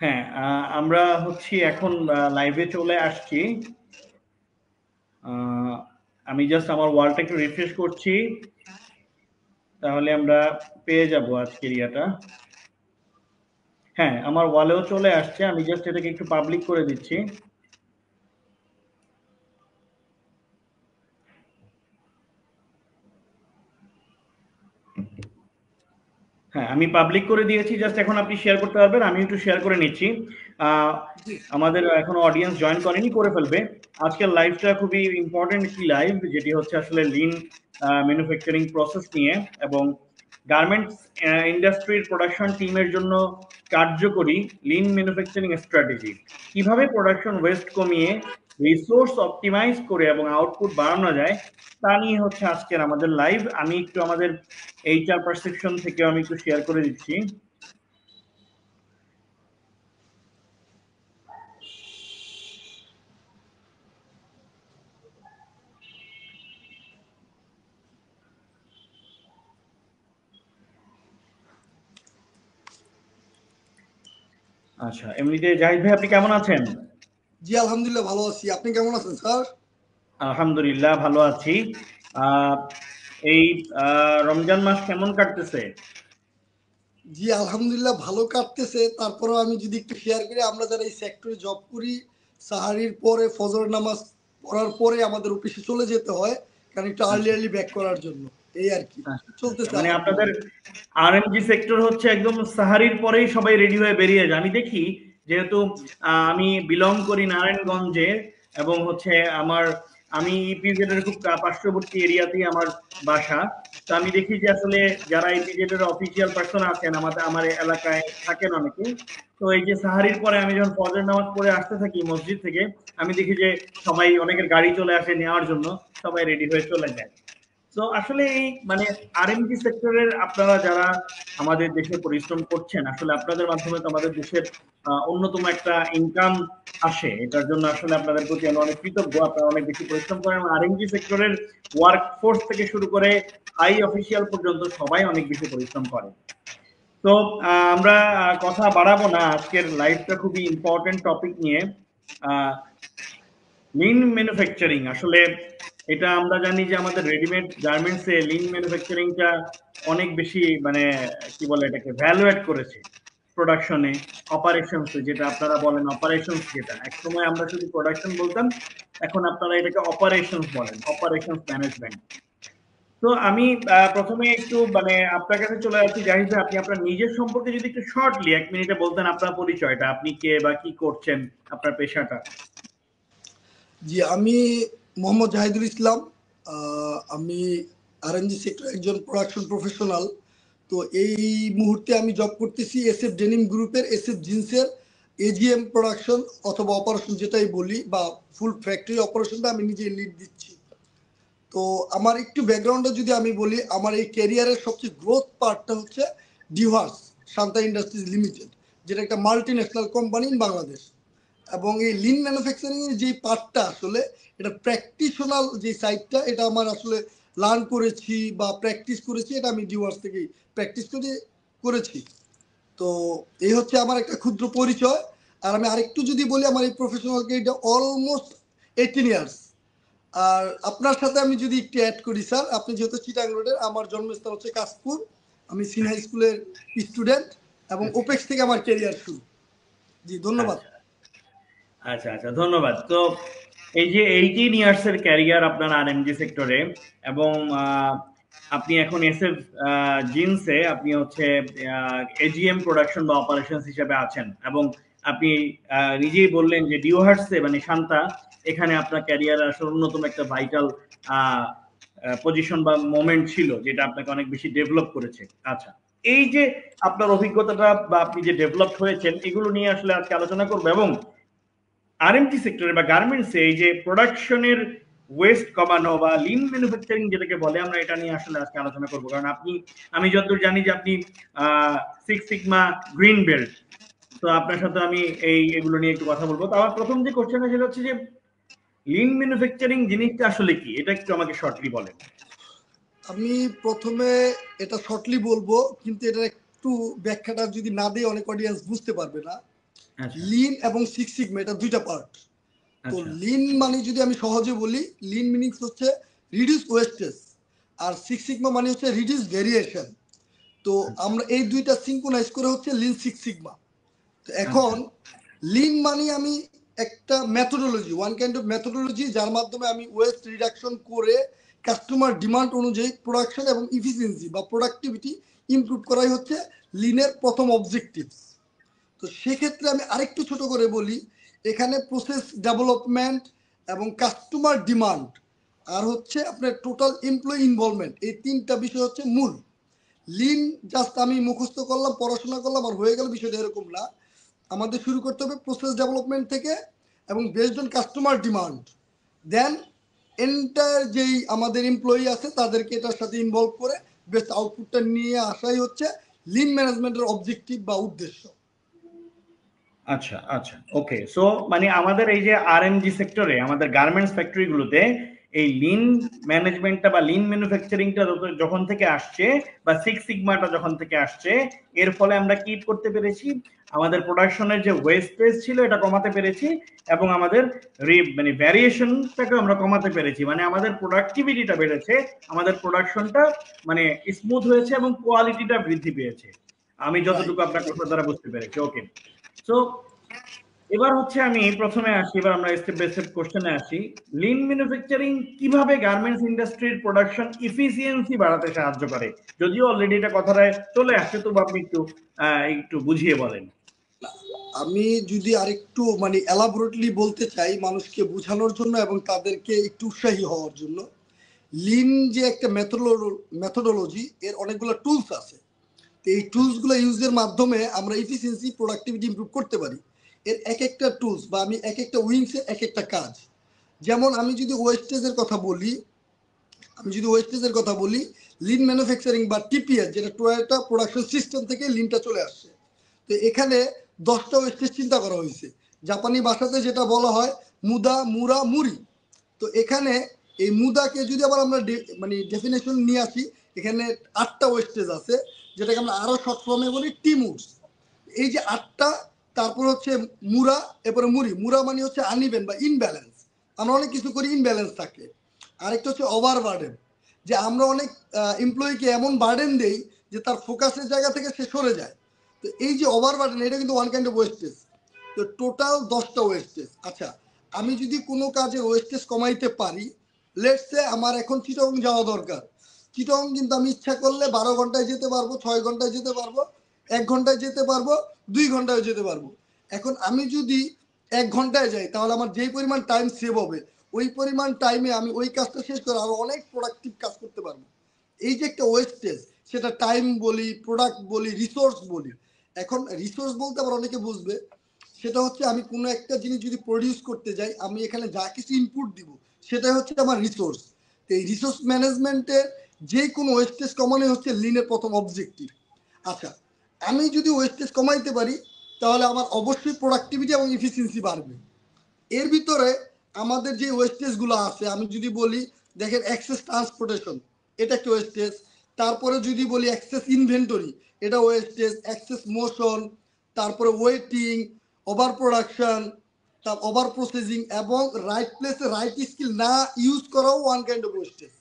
হ্যাঁ, আমরা হচ্ছি এখন লাইভে চলে আসছি। আমি জাস্ট আমার ওয়ালটা একটু রিফ্রেশ করছি, তাহলে আমরা পেয়ে যাব আজকের ইয়াটা। হ্যাঁ, আমার ওয়ালেও চলে আসছে, আমি জাস্ট এটাকে একটু পাবলিক করে দিচ্ছি। হ্যাঁ, আমি পাবলিক করে দিয়েছি, জাস্ট এখন আপনি শেয়ার করতে পারবেন। আমি একটু শেয়ার করে নিচ্ছি। আমাদের এখনো অডিয়েন্স জয়েন করেনি, করে ফেলবে। আজকের লাইভটা খুবই ইম্পর্টেন্ট একটি লাইভ, যেটি হচ্ছে আসলে লিন ম্যানুফ্যাকচারিং প্রসেস নিয়ে এবং গার্মেন্টস ইন্ডাস্ট্রির প্রোডাকশন টিমের জন্য কার্যকরী লিন ম্যানুফ্যাকচারিং স্ট্র্যাটেজি, কিভাবে প্রোডাকশন ওয়েস্ট কমিয়ে রিসোর্স অপটিমাইজ করে এবং আউটপুট বাড়ানো যায়, তা নিয়ে হচ্ছে আজকের আমাদের লাইভ। আমি একটু আমাদের এইচআর পারসেপশন থেকে আমি একটু শেয়ার করে দিচ্ছি। আচ্ছা, এমনিতে জাহিদ ভাই আপনি কেমন আছেন? জি আলহামদুলিল্লাহ ভালো আছি, আপনি কেমন আছেন স্যার? আলহামদুলিল্লাহ ভালো আছি। এই রমজান মাস কেমন কাটতেছে? জি আলহামদুলিল্লাহ ভালো কাটতেছে। তারপরে আমি যদি একটু শেয়ার করি, আমরা যারা এই সেক্টরে জব করি, সাহারির পরে ফজর নামাজ পড়ার পরে আমাদের অফিসে চলে যেতে হয়, কারণ একটু আর্লি ব্যাক করার জন্য। এই আর কি চলতেছে মানে আপনাদের আলহামদুলিল্লাহ। আরএমজি সেক্টর হচ্ছে একদম সাহারির পরেই সবাই রেডি হয়ে বেরিয়ে যায়। আমি দেখি, যেহেতু আমি বিলং করি নারায়ণগঞ্জে এবং হচ্ছে আমি ইপিজেড এর খুব পার্শ্ববর্তী এরিয়াতেই আমার বাসা। তো আমি দেখি যে আসলে যারা ইপিজেড এর অফিসিয়াল পার্সন আছেন আমার এলাকায় থাকেন অনেকে, তো এই যে সাহারির পরে আমি যখন ফজর নামাজ পড়ে আসতে থাকি মসজিদ থেকে, আমি দেখি যে সবাই, অনেকের গাড়ি চলে আসে নেওয়ার জন্য, সবাই রেডি হয়ে চলে যায়। তো আসলে এই মানে আরএমজি সেক্টরের আপনারা যারা আমাদের দেশে পরিশ্রম করছেন, আসলে আপনাদের মাধ্যমে তো আমাদের দেশের অন্যতম একটা ইনকাম আসে। এটার জন্য আসলে আপনাদের প্রতি আমি অনেক কৃতজ্ঞ। আপনারা অনেক বেশি পরিশ্রম করেন। আরএমজি সেক্টরের ওয়ার্ক ফোর্স থেকে শুরু করে হাই অফিসিয়াল পর্যন্ত সবাই অনেক বেশি পরিশ্রম করে। তো আমরা কথা বাড়াবো না, আজকের লাইভটা খুবই ইম্পর্টেন্ট টপিক নিয়ে। লিন ম্যানুফ্যাকচারিং, আসলে এটা আমরা জানি যে আমাদের রেডিমেড গার্মেন্টসে লিন ম্যানুফ্যাকচারিংটা অনেক বেশি মানে কি বলে এটাকে ভ্যালু অ্যাড করেছে প্রোডাকশনে, অপারেশনসে, যেটা আপনারা বলেন অপারেশনস, যেটা একসময় আমরা শুধু প্রোডাকশন বলতাম, এখন আপনারা এটাকে অপারেশনস বলেন, অপারেশনস ম্যানেজমেন্ট। তো আমি প্রথমে একটু মানে আপনার কাছে চলে যাচ্ছি জাহিদ ভাই, আপনি আপনার নিজের সম্পর্কে যদি একটু শর্টলি 1 মিনিটে বলতেন, আপনার পরিচয়টা, আপনি কে বা কি করছেন, আপনার পেশাটা। জি আমি মোহাম্মদ জাহিদুল ইসলাম। আমি আরএনজি সেক্টর একজন প্রোডাকশন প্রফেশনাল। তো এই মুহূর্তে আমি জব করতেছি এসএফ ডেনিম গ্রুপের এসএফ জিন্সের এজিএম প্রোডাকশন অথবা অপারেশন যেটাই বলি, বা ফুল ফ্যাক্টরি অপারেশনটা আমি নিজে লিড দিচ্ছি। তো আমার একটু ব্যাকগ্রাউন্ডে যদি আমি বলি, আমার এই ক্যারিয়ারের সবচেয়ে গ্রোথ পার্টটা হচ্ছে ডিভার্স শান্তা ইন্ডাস্ট্রিজ লিমিটেড, যেটা একটা multi national company in Bangladesh. এবং এই লিন ম্যানুফ্যাকচারিং এর যে পার্টটা আসলে এটা প্র্যাকটিশনাল যে সাইডটা, এটা আমার আসলে লার্ন করেছি বা প্র্যাকটিস করেছি, এটা আমি ডিভার্স থেকেই প্র্যাকটিস করেছি। তো এই হচ্ছে আমার একটা ক্ষুদ্র পরিচয়। আর আমি আরেকটু যদি বলি, আমার এই প্রফেশনাল ক্যারিয়ারটা অলমোস্ট 18 ইয়ার্স। আর আপনার সাথে আমি যদি একটু অ্যাড করি স্যার, আপনি যেহেতু চিটাং রোডের, আমার জন্মস্থান হচ্ছে কাশপুর। আমি সিন হাই স্কুলের স্টুডেন্ট এবং ওপেক্স থেকে আমার ক্যারিয়ার শুরু। জি ধন্যবাদ। আচ্ছা আচ্ছা আচ্ছা, ধন্যবাদ। তো এই যে 18 ইয়ার্স এর ক্যারিয়ার আপনার আরএমজি সেক্টরে, এবং আপনি এখন এসএফ জিন্সে আপনি হচ্ছে এজিএম প্রোডাকশন বা অপারেশনস হিসেবে আছেন, এবং আপনি নিজেই বললেন যে ডিওহার্সে মানে শান্তা, এখানে আপনার ক্যারিয়ার আসলে অন্যতম একটা ভাইটাল পজিশন বা মোমেন্ট ছিল, যেটা আপনাকে অনেক বেশি ডেভেলপ করেছে। আচ্ছা, এই যে আপনার অভিজ্ঞতাটা বা আপনি যে ডেভেলপ হয়েছেন, এগুলো নিয়ে আসলে আজকে আলোচনা করবো। এবং আরএমজি সেক্টরে বা গার্মেন্টসে এই যে প্রোডাকশনের ওয়েস্ট কমানো বা লিন ম্যানুফ্যাকচারিং যেটাকে বলে, আমরা এটা নিয়ে আসলে আজকে আলোচনা করবো। কারণ আমি যতদূর জানি যে আপনি সিক্স সিগমা গ্রিন বেল্ট। তো আপনার সাথে আমি এগুলো নিয়ে একটু কথা বলবো। তো আমার প্রথম যে কোশ্চেনটা সেটা হচ্ছে যে লিন ম্যানুফ্যাকচারিং জিনিসটা আসলে কি, এটা একটু আমাকে শর্টলি বলেন। আমি প্রথমে এটা শর্টলি বলবো, কিন্তু এটা একটু ব্যাখ্যাটা যদি না দিই অনেক অডিয়েন্স বুঝতে পারবে না। আচ্ছা লিন এবং সিক্স সিগমা এটা দুইটা পার্ট। তো আচ্ছা লিন মানে যদি আমি সহজে বলি, লিন মিনিংস হচ্ছে রিডিউস ওয়েস্টেজ, আর সিক্স সিগমা মানে হচ্ছে রিডিউস ভেরিয়েশন। তো আচ্ছা আমরা এই দুইটা সিঙ্ক্রোনাইজ করে হচ্ছে লিন সিক্স সিগমা। তো এখন আচ্ছা লিন মানে আমি একটা methodology, one kind of methodology, যার মাধ্যমে আমি ওয়েস্ট রিডাকশন করে কাস্টমার ডিমান্ড অনুযায়ী প্রোডাকশন এবং ইফিসিয়েন্সি বা প্রোডাক্টিভিটি ইমপ্রুভ করাই হচ্ছে লিনের প্রথম অবজেক্টিভস। তো সেক্ষেত্রে আমি আরেকটু ছোট করে বলি, এখানে প্রসেস ডেভেলপমেন্ট এবং কাস্টমার ডিমান্ড আর হচ্ছে আপনার টোটাল এমপ্লয়ি ইনভলভমেন্ট, এই তিনটা বিষয় হচ্ছে মূল। লিন জাস্ট আমি মুখস্থ করলাম, পড়াশোনা করলাম আর হয়ে গেল, বিষয়টা এরকম না। আমাদের শুরু করতে হবে প্রসেস ডেভেলপমেন্ট থেকে, এবং based on customer demand, then entire যেই আমাদের এমপ্লয়ি আছে তাদেরকে এটার সাথে ইনভলভ করে বেস্ট আউটপুটটা নিয়ে আসাই হচ্ছে লিন ম্যানেজমেন্টের অবজেক্টিভ বা উদ্দেশ্য। আচ্ছা আচ্ছা ওকে। সো মানে আমাদের এই যে আরএমজি সেক্টরে, আমাদের গার্মেন্টস ফ্যাক্টরি গুলোতে এই লিন ম্যানেজমেন্টটা বা লিন ম্যানুফ্যাকচারিংটা যখন থেকে আসছে, বা সিক্স সিগমাটা যখন থেকে আসছে, এর ফলে আমরা কি করতে পেরেছি, আমাদের প্রোডাকশনের যে ওয়েস্টেজ ছিল এটা কমাতে পেরেছি, এবং আমাদের মানে ভ্যারিয়েশনটাকে আমরা কমাতে পেরেছি। মানে আমাদের প্রোডাক্টিভিটিটা বেড়েছে, আমাদের প্রোডাকশনটা মানে স্মুথ হয়েছে এবং কোয়ালিটিটা বৃদ্ধি পেয়েছে। আমি রাইট। যতটুকু আপনার কথা দ্বারা বুঝতে পেরেছি। ওকে। সো এবার হচ্ছে আমি প্রথমে আসি, এবার আমরা স্টেপ বাই স্টেপ কোশ্চেনে আসি। লিন ম্যানুফ্যাকচারিং কিভাবে গার্মেন্টস ইন্ডাস্ট্রির প্রোডাকশন ইফিসিয়েন্সি বাড়াতে সাহায্য করে? যদিও অলরেডি এটা কথাটায় চলে আসছে, তবু আপনি একটু একটু বুঝিয়ে বলেন। আমি যদি আরেকটু মানে এলাবোরেটলি বলতে চাই মানুষকে বোঝানোর জন্য এবং তাদেরকে একটু উৎসাহী হওয়ার জন্য, লিন যে একটা মেথোডোলজি, এর অনেকগুলো টুলস আছে। তো এই টুলসগুলো ইউজের মাধ্যমে আমরা ইফিসিয়েন্সি প্রোডাক্টিভিটি ইমপ্রুভ করতে পারি। এর এক একটা টুলস বা আমি এক একটা উইংসের এক একটা কাজ। যেমন আমি যদি ওয়েস্টেজের কথা বলি লিন ম্যানুফ্যাকচারিং বা টিপিএস, যেটা টয়োটা প্রোডাকশন সিস্টেম থেকে লিনটা চলে আসছে। তো এখানে 10টা ওয়েস্টেজ চিন্তা করা হয়েছে, জাপানি ভাষাতে যেটা বলা হয় মুদা মুরা মুরি। তো এখানে এই মুদাকে যদি আবার আমরা মানে ডেফিনেশন নিয়ে আসি, এখানে 8টা ওয়েস্টেজ আছে, যেটাকে আমরা আরো শর্ট ফর্মে বলি টিমুডস। এই যে 8টা, তারপর হচ্ছে মুরা, এরপরে মুরি। মুরা মানে হচ্ছে আনইভেন বা ইনব্যালেন্স, আমরা অনেক কিছু করি ইনব্যালেন্স থাকে। আরেকটা হচ্ছে ওভার বার্ডেন, যে আমরা অনেক এমপ্লয়িকে এমন বার্ডেন দেই যে তার ফোকাসের জায়গা থেকে সে সরে যায়। তো এই যে ওভার বার্ডেন, এটা কিন্তু ওয়ান কাইন্ড অফ ওয়েস্টেজ। তো টোটাল 10টা ওয়েস্টেজ। আচ্ছা, আমি যদি কোনো কাজের ওয়েস্টেজ কমাইতে পারি, লেটস সে আমার এখন চিটং যাওয়া দরকার। চিটং কিন্তু আমি ইচ্ছা করলে 12 ঘন্টায় যেতে পারবো, 6 ঘন্টায় যেতে পারবো, 1 ঘন্টায় যেতে পারবো, 2 ঘন্টায় যেতে পারবো। এখন আমি যদি 1 ঘন্টায় যাই, তাহলে আমার যেই পরিমাণ টাইম সেভ হবে, ওই পরিমাণ টাইমে আমি ওই কাজটা শেষ করে আরো অনেক প্রোডাক্টিভ কাজ করতে পারবো। এই যে একটা ওয়েস্টেজ, সেটা টাইম বলি, প্রোডাক্ট বলি, রিসোর্স বলি। এখন রিসোর্স বলতে আবার অনেকে বুঝবে, সেটা হচ্ছে আমি কোনো একটা জিনিস যদি প্রডিউস করতে যাই, আমি এখানে যা কিছু ইনপুট দিব সেটাই হচ্ছে আমার রিসোর্স। তো এই রিসোর্স ম্যানেজমেন্টের যে কোনো ওয়েস্টেজ কমানোই হচ্ছে লিনের প্রথম অবজেক্টিভ। আচ্ছা, আমি যদি ওয়েস্টেজ কমাইতে পারি, তাহলে আমার অবশ্যই প্রোডাক্টিভিটি এবং ইফিসিয়েন্সি বাড়বে। এর ভিতরে আমাদের যে ওয়েস্টেজগুলো আছে, আমি যদি বলি, দেখেন এক্সেস ট্রান্সপোর্টেশন, এটা একটা ওয়েস্টেজ। তারপরে যদি বলি এক্সেস ইনভেন্টরি, এটা ওয়েস্টেজ। এক্সেস মোশন, তারপরে ওয়েটিং, ওভার প্রোডাকশন, তার ওভার প্রসেসিং, এবং রাইট প্লেসে রাইট স্কিল না ইউজ করাও ওয়ান কাইন্ড অফ ওয়েস্টেজ।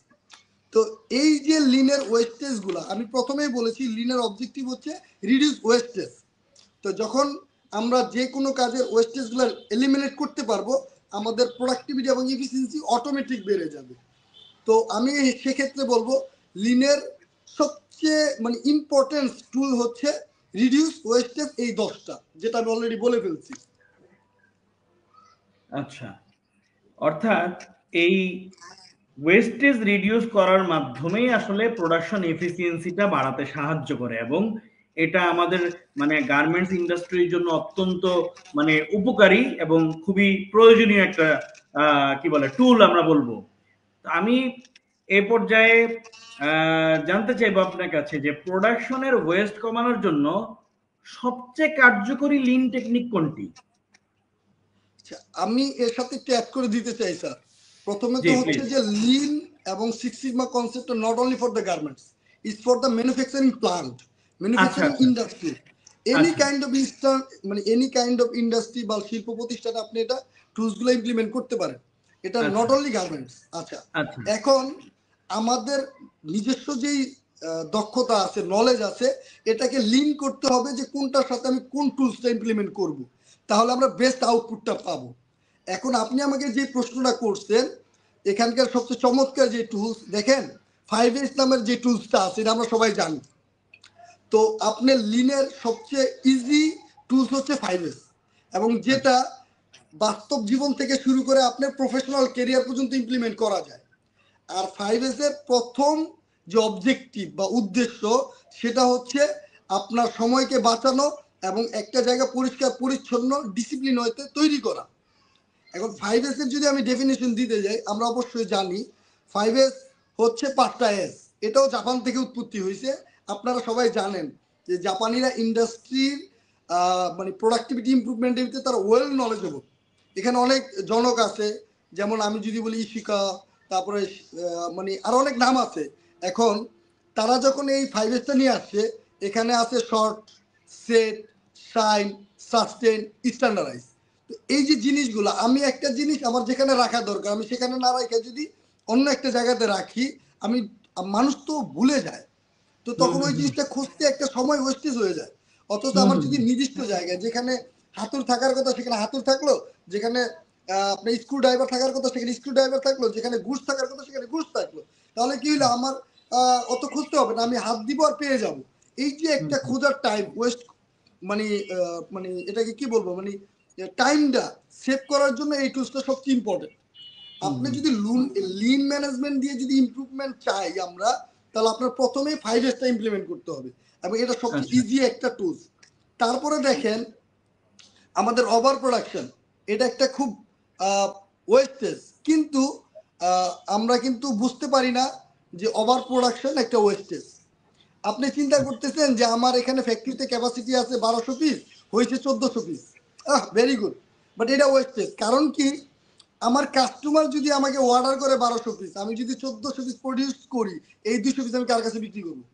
তো এই যে লিনের ওয়েস্টেজগুলো, আমি প্রথমেই বলেছি লিনের অবজেক্টিভ হচ্ছে রিডিউস ওয়েস্টেজ। তো যখন আমরা যে কোনো কাজের ওয়েস্টেজগুলো এলিমিনেট করতে পারবো, আমাদের প্রোডাক্টিভিটি এবং এফিসিয়েন্সি অটোমেটিক বেড়ে যাবে। তো আমি সেক্ষেত্রে বলবো লিনের সবচেয়ে মানে ইম্পর্টেন্ট টুল হচ্ছে রিডিউস ওয়েস্টেজ, এই 10টা, যেটা আমি অলরেডি বলে ফেলছি। আচ্ছা, অর্থাৎ এই ওয়েস্টেজ রিডিউস করার মাধ্যমেই আসলে প্রোডাকশন এফিসিয়েন্সিটা বাড়াতে সাহায্য করে, এবং এটা আমাদের মানে গার্মেন্টস ইন্ডাস্ট্রির জন্য অত্যন্ত মানে উপকারী এবং খুবই প্রয়োজনীয় একটা কি বলে টুল আমরা বলবো। আমি এই পর্যায়ে জানতে চাইবো আপনার কাছে যে প্রোডাকশনের ওয়েস্ট কমানোর জন্য সবচেয়ে কার্যকরী লিন টেকনিক কোনটি? আচ্ছা, আমি এর সাথে একটু অ্যাড করে দিতে চাই স্যার। প্রথমে জি তো হচ্ছে প্লিজ। যে লিন এবং six sigma concept not only for the garments, is for the manufacturing plant, আচ্ছা ম্যানুফ্যাকচারিং আচ্ছা ইন্ডাস্ট্রি। এনি আচ্ছা, কাইন্ড অফ মানে এনি কাইন্ড অফ ইন্ডাস্ট্রি বা শিল্প প্রতিষ্ঠানে আপনি এটা টুলসগুলো ইমপ্লিমেন্ট করতে পারেন। এটা আচ্ছা, নট অনলি গার্মেন্টস। আচ্ছা, আচ্ছা, এখন আমাদের নিজস্ব যেই দক্ষতা আছে, নলেজ আছে, এটাকে লিঙ্ক করতে হবে যে কোনটার সাথে আমি কোন টুলসটা ইমপ্লিমেন্ট করব, তাহলে আমরা বেস্ট আউটপুটটা পাবো। এখন আপনি আমাকে যে প্রশ্নটা করছেন, এখানকার সবচেয়ে চমৎকার যে টুলস দেখেন, 5S নামের যে টুলসটা আছে এটা আমরা সবাই জানি। তো আপনার লিনের সবচেয়ে ইজি টুলস হচ্ছে 5S, এবং আচ্ছা, যেটা বাস্তব জীবন থেকে শুরু করে আপনার প্রফেশনাল কেরিয়ার পর্যন্ত ইমপ্লিমেন্ট করা যায়। আর 5S এর প্রথম যে অবজেক্টিভ বা উদ্দেশ্য, সেটা হচ্ছে আপনার সময়কে বাঁচানো এবং একটা জায়গা পরিষ্কার পরিচ্ছন্ন ডিসিপ্লিন হইতে তৈরি করা। এখন 5S এর যদি আমি ডেফিনেশন দিতে যাই, আমরা অবশ্যই জানি 5S হচ্ছে 5টা S। এটাও জাপান থেকে উৎপত্তি হয়েছে। আপনারা সবাই জানেন যে জাপানিরা ইন্ডাস্ট্রির মানে প্রোডাক্টিভিটি ইমপ্রুভমেন্টের ভিতরে তারা ওয়েল নলেজেবল। এখানে অনেক জনক আছে, যেমন আমি যদি বলি ইশিকা, তারপরে মানে আরো অনেক নাম আছে। এখন তারা যখন এই 5Sটা নিয়ে আসছে, এখানে আছে short, set, shine, sustain, standardise. তো এই যে জিনিসগুলো, আমি একটা জিনিস আমার যেখানে রাখা দরকার আমি সেখানে না রাখা যদি অন্য একটা জায়গাতে রাখি, আমি মানুষ তো ভুলে যায়। তো হুম, তখন হুম, ওই হুম, জিনিসটা খুঁজতে একটা সময় ওয়েস্টেজ হয়ে যায়। অথচ হুম, আমার হুম, যদি নির্দিষ্ট জায়গায়, যেখানে হাতুড় থাকার কথা সেখানে হাতুড় থাকলো, যেখানে আপনার স্ক্রু ড্রাইভার থাকার কথা সেখানে স্ক্রু ড্রাইভার থাকলো, যেখানে গুডস থাকার কথা সেখানে গুডস থাকলো, তাহলে কি হইলো, আমার অত খুঁজতে হবে না, আমি হাত দিব আর পেয়ে যাব। এই যে হুম, একটা হুম, খোঁজার টাইম ওয়েস্ট, মানে মানে এটাকে কি বলবো, মানে টাইমটা সেভ করার জন্য এই টুলসটা সবচেয়ে ইম্পর্টেন্ট। হুম, আপনি হুম, যদি লিন ম্যানেজমেন্ট দিয়ে যদি ইমপ্রুভমেন্ট চাই আমরা, তাহলে আপনার প্রথমেই 5Sটা ইমপ্লিমেন্ট করতে হবে, এবং এটা সবচেয়ে আচ্ছা, ইজি একটা টুলস। তারপরে দেখেন আমাদের ওভার প্রোডাকশন, এটা একটা খুব ওয়েস্টেজ, কিন্তু আমরা কিন্তু বুঝতে পারি না যে ওভার প্রোডাকশন একটা ওয়েস্টেজ। আপনি চিন্তা করতেছেন যে আমার এখানে ফ্যাক্টরিতে ক্যাপাসিটি আছে 1200 পিস, হয়েছে 1400 পিস, ভেরি গুড, বাট এটা ওয়েস্টেজ। কারণ কি, আমার কাস্টমার যদি আমাকে অর্ডার করে 1200 পিস, আমি যদি 1400 পিস প্রডিউস করি, এই 200 পিস আমি কার কাছে বিক্রি করবো?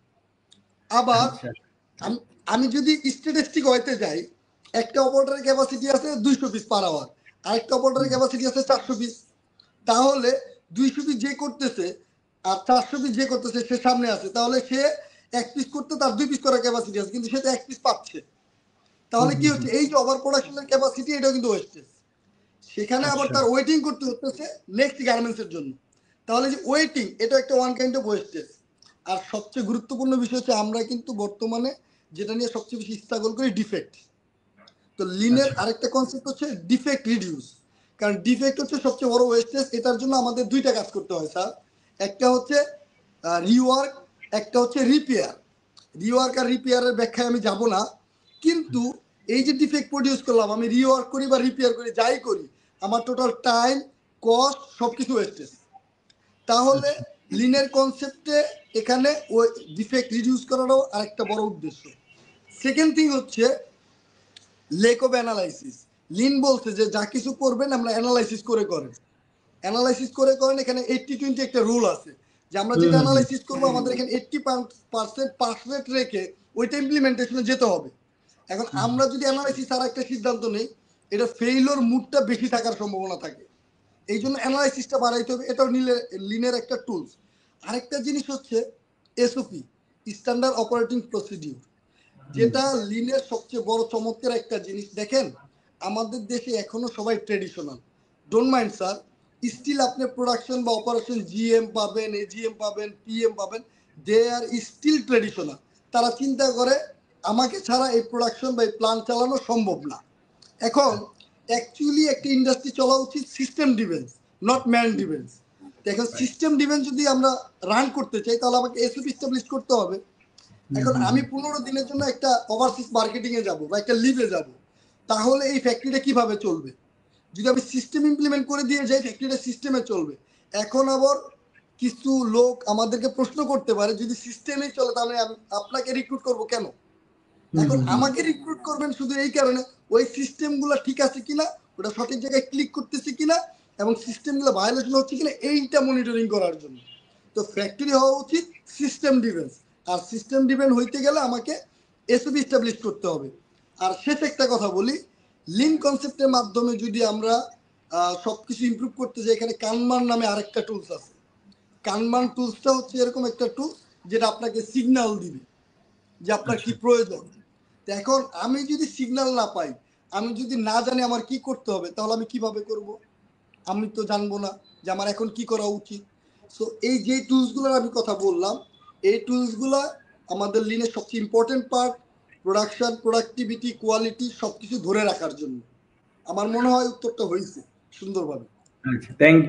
আবার আচ্ছা, আমি আমি যদি স্ট্যাটিস্টিক হইতে যাই, একটা অপারেটরের ক্যাপাসিটি আছে 200 পিস পার আওয়ার, আরেকটা অপারেটরের হুম, ক্যাপাসিটি আছে 400 পিস। তাহলে 200 পিস যে করতেছে আর 400 পিস যে করতেছে, সে সামনে আছে, তাহলে সে 1 পিস করতে তার 2 পিস করার ক্যাপাসিটি আছে, কিন্তু সে তো 1 পিস পাচ্ছে। হুম, তাহলে কি হুম, হুম, হচ্ছে, এই যে ওভার প্রোডাকশনের ক্যাপাসিটি, এটাও কিন্তু ওয়েস্টেজ। সেখানে আবার আচ্ছা, তার ওয়েটিং করতে হচ্ছে নেক্সট গার্মেন্টস এর জন্য। তাহলে যে ওয়েটিং, এটা একটা ওয়ান কাইন্ড অফ ওয়েস্টেজ। আর সবচেয়ে গুরুত্বপূর্ণ বিষয় হচ্ছে আমরা কিন্তু বর্তমানে যেটা নিয়ে সবচেয়ে বেশি স্ট্রাগল করি, ডিফেক্ট। তো লিনের আচ্ছা, আরেকটা কনসেপ্ট হচ্ছে ডিফেক্ট রিডিউস। কারণ ডিফেক্ট হচ্ছে সবচেয়ে বড় ওয়েস্টেজ। এটার জন্য আমাদের দুইটা কাজ করতে হয় স্যার। একটা হচ্ছে রিওয়ার্ক, একটা হচ্ছে রিপেয়ার। রিওয়ার্ক আর রিপেয়ারের ব্যাখ্যায় আমি যাব না, কিন্তু এই যে ডিফেক্ট প্রডিউস করলাম, আমি রিওয়ার্ক করি বা রিপেয়ার করি, যাই করি, আমার টোটাল টাইম, কস্ট, সব কিছু ওয়েস্টেজ। তাহলে আচ্ছা, লিনের কনসেপ্টে এখানে ওই ডিফেক্ট রিডিউস করারও আরেকটা বড় উদ্দেশ্য। সেকেন্ড থিং হচ্ছে লেক অফ অ্যানালাইসিস। লিন বলছে যে যা কিছু করবেন আমরা অ্যানালাইসিস করে করেন। অ্যানালাইসিস করে করেন, এখানে 80-20 একটা রুল আছে, যে আমরা হুম, যেটা হুম, হুম, অ্যানালাইসিস করবো আমাদের এখানে 80% পাস রেট রেখে ওইটা ইমপ্লিমেন্টেশনে যেতে হবে। এখন হুম, আমরা যদি অ্যানালাইসিস আর একটা সিদ্ধান্ত নেই, এটা ফেইলোর মুডটা বেশি থাকার সম্ভাবনা থাকে। এই জন্য অ্যানালাইসিসটা বাড়াইতে হবে, এটাও লিনের একটা টুলস। আরেকটা জিনিস হচ্ছে এসওপি, স্ট্যান্ডার্ড অপারেটিং প্রসিডিউর, হুম, যেটা লিনের সবচেয়ে বড় চমৎকার একটা জিনিস। দেখেন, আমাদের দেশে এখনো সবাই traditional, don't mind sir, still আপনি প্রোডাকশন বা অপারেশন জিএম পাবেন, এজিএম পাবেন, পিএম পাবেন, দে আর স্টিল ট্রেডিশনাল। তারা চিন্তা করে আমাকে ছাড়া এই প্রোডাকশন বা এই প্ল্যান্ট চালানো সম্ভব না। এখন অ্যাকচুয়ালি একটা ইন্ডাস্ট্রি চলা উচিত system defence, not man defence. এখন রাইট, সিস্টেম ডিফেন্স যদি আমরা রান করতে চাই, তাহলে আমাকে এসওপি এস্টাবলিশ করতে হবে। হুম, এখন হুম, আমি হুম, 15 দিনের জন্য একটা ওভারসিজ মার্কেটিং এ যাব বা একটা লিভে যাব, তাহলে এই ফ্যাক্টরিটা কিভাবে চলবে? যদি আমি সিস্টেম ইমপ্লিমেন্ট করে দিয়ে যাই, ফ্যাক্টরিটা সিস্টেমে চলবে। এখন আবার কিছু লোক আমাদেরকে প্রশ্ন করতে পারে, যদি সিস্টেমেই চলে তাহলে আমি আপনাকে রিক্রুট করব কেন? হুম, এখন হুম, হুম, আমাকে রিক্রুট করবেন শুধু এই কারণে, ওই সিস্টেমগুলো ঠিক আছে কিনা, ওটা সঠিক জায়গায় ক্লিক করতেছে কিনা, এবং সিস্টেমগুলো ভায়োলেশন হচ্ছে কিনা, এইটা মনিটরিং করার জন্য। তো ফ্যাক্টরি হওয়া উচিত সিস্টেম ডিফেন্স। আর সিস্টেম ডিফেন্স হইতে গেলে আমাকে এসওপি এস্টাবলিশ করতে হবে। আর শেষ একটা কথা বলি, লিন কনসেপ্টের মাধ্যমে যদি আমরা সবকিছু ইমপ্রুভ করতে যাই, এখানে কানমান নামে আরেকটা টুলস আছে। কানমান টুলসটা হচ্ছে এরকম একটা টুলস যেটা আপনাকে সিগন্যাল দিবে যে আপনার কি প্রয়োজন। তো এখন আমি যদি সিগন্যাল না পাই, আমি যদি না জানি আমার কি করতে হবে, তাহলে আমি কিভাবে করব? আমি তো জানবো না যে আমার এখন কি করা উচিত। সো এই যে টুলসগুলোর আমি কথা বললাম, এই টুলসগুলো আমাদের লিনের সবচেয়ে important part, production, productivity, quality সবকিছু ধরে রাখার জন্য। আমার মনে হয় উত্তরটা হয়েছে সুন্দরভাবে। আচ্ছা, থ্যাংক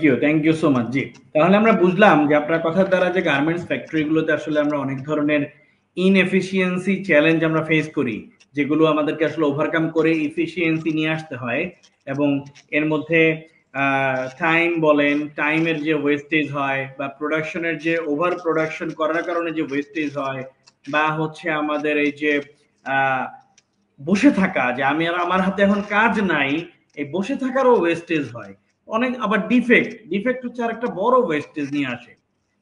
ইউ সো মাচ। জি, তাহলে আমরা বুঝলাম যে আপনার কথার দ্বারা যে গার্মেন্টস ফ্যাক্টরিগুলোতে আসলে আমরা অনেক ধরনের ইনএফিসিয়েন্সি চ্যালেঞ্জ আমরা ফেস করি, যেগুলো আমাদেরকে আসলে ওভারকাম করে এফিসিয়েন্সি নিয়ে আসতে হয়। এবং এর মধ্যে টাইম বলেন, টাইমের যে ওয়েস্টেজ হয়, বা প্রোডাকশনের যে ওভার প্রোডাকশন করার কারণে যে ওয়েস্টেজ হয়, বা হচ্ছে আমাদের এই যে আহ, বসে থাকা, যে আমি আর আমার হাতে এখন কাজ নাই, এই বসে থাকারও ওয়েস্টেজ হয় অনেক। আবার ডিফেক্ট হচ্ছে আর একটা বড় ওয়েস্টেজ নিয়ে আসে।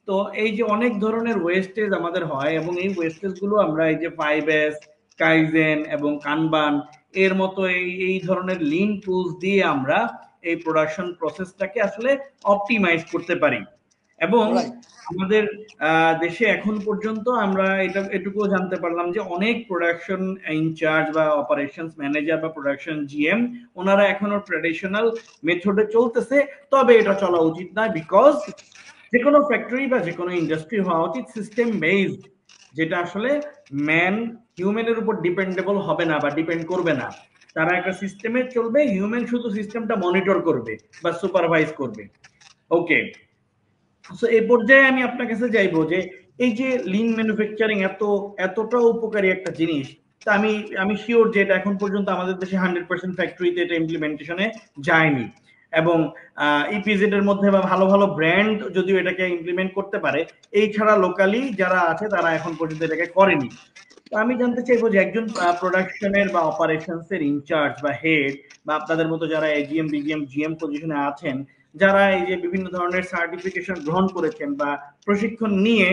তো এই যে অনেক ধরনের ওয়েস্টেজ আমাদের হয়, এবং এই ওয়েস্টেজ গুলো আমরা এই যে 5S, কাইজেন এবং কানবান এর মতো এই ধরনের লিন টুলস দিয়ে আমরা এই প্রোডাকশন প্রসেসটাকে আসলে অপটিমাইজ করতে পারি। এবং রাইট। আমাদের দেশে এখন পর্যন্ত আমরা এটুকুও জানতে পারলাম যে অনেক প্রোডাকশন ইনচার্জ বা অপারেশনস ম্যানেজার বা প্রোডাকশন জিএম, ওনারা এখনো ট্র্যাডিশনাল মেথডে চলতেছে। তবে এটা চলা উচিত না, বিকজ যে কোনো ফ্যাক্টরি বা যে কোনো ইন্ডাস্ট্রি হওয়া উচিত সিস্টেম বেসড, যেটা আসলে হিউম্যানের উপর ডিপেন্ডেবল হবে না বা ডিপেন্ড করবে না। তারা একটা সিস্টেমে চলবে, হিউম্যান শুধু সিস্টেমটা মনিটর করবে বা সুপারভাইজ করবে। ওকে, সো এই পর্যায়ে আমি আপনার কাছে যাইবো যে এই যে লিন ম্যানুফ্যাকচারিং এতটা উপকারী একটা জিনিস, তা আমি আমি শিওর যে এটা এখন পর্যন্ত আমাদের দেশে 100% ফ্যাক্টরিতে এটা ইমপ্লিমেন্টেশনে যায়নি। এবং ইপিজেড এর মধ্যে বা ভালো ভালো ব্র্যান্ড যদিও এটাকে ইমপ্লিমেন্ট করতে পারে, এই ছাড়া লোকালি যারা আছে তারা এখন পর্যন্ত এটাকে করেনি। তো আমি জানতে চাইবো যে একজন প্রোডাকশনের বা অপারেশনস এর ইনচার্জ বা হেড, বা আপনাদের মতো যারা এজিএম, বিজিএম, জিএম পজিশনে আছেন, যারা এই যে বিভিন্ন ধরনের সার্টিফিকেশন গ্রহণ করেছেন বা প্রশিক্ষণ নিয়ে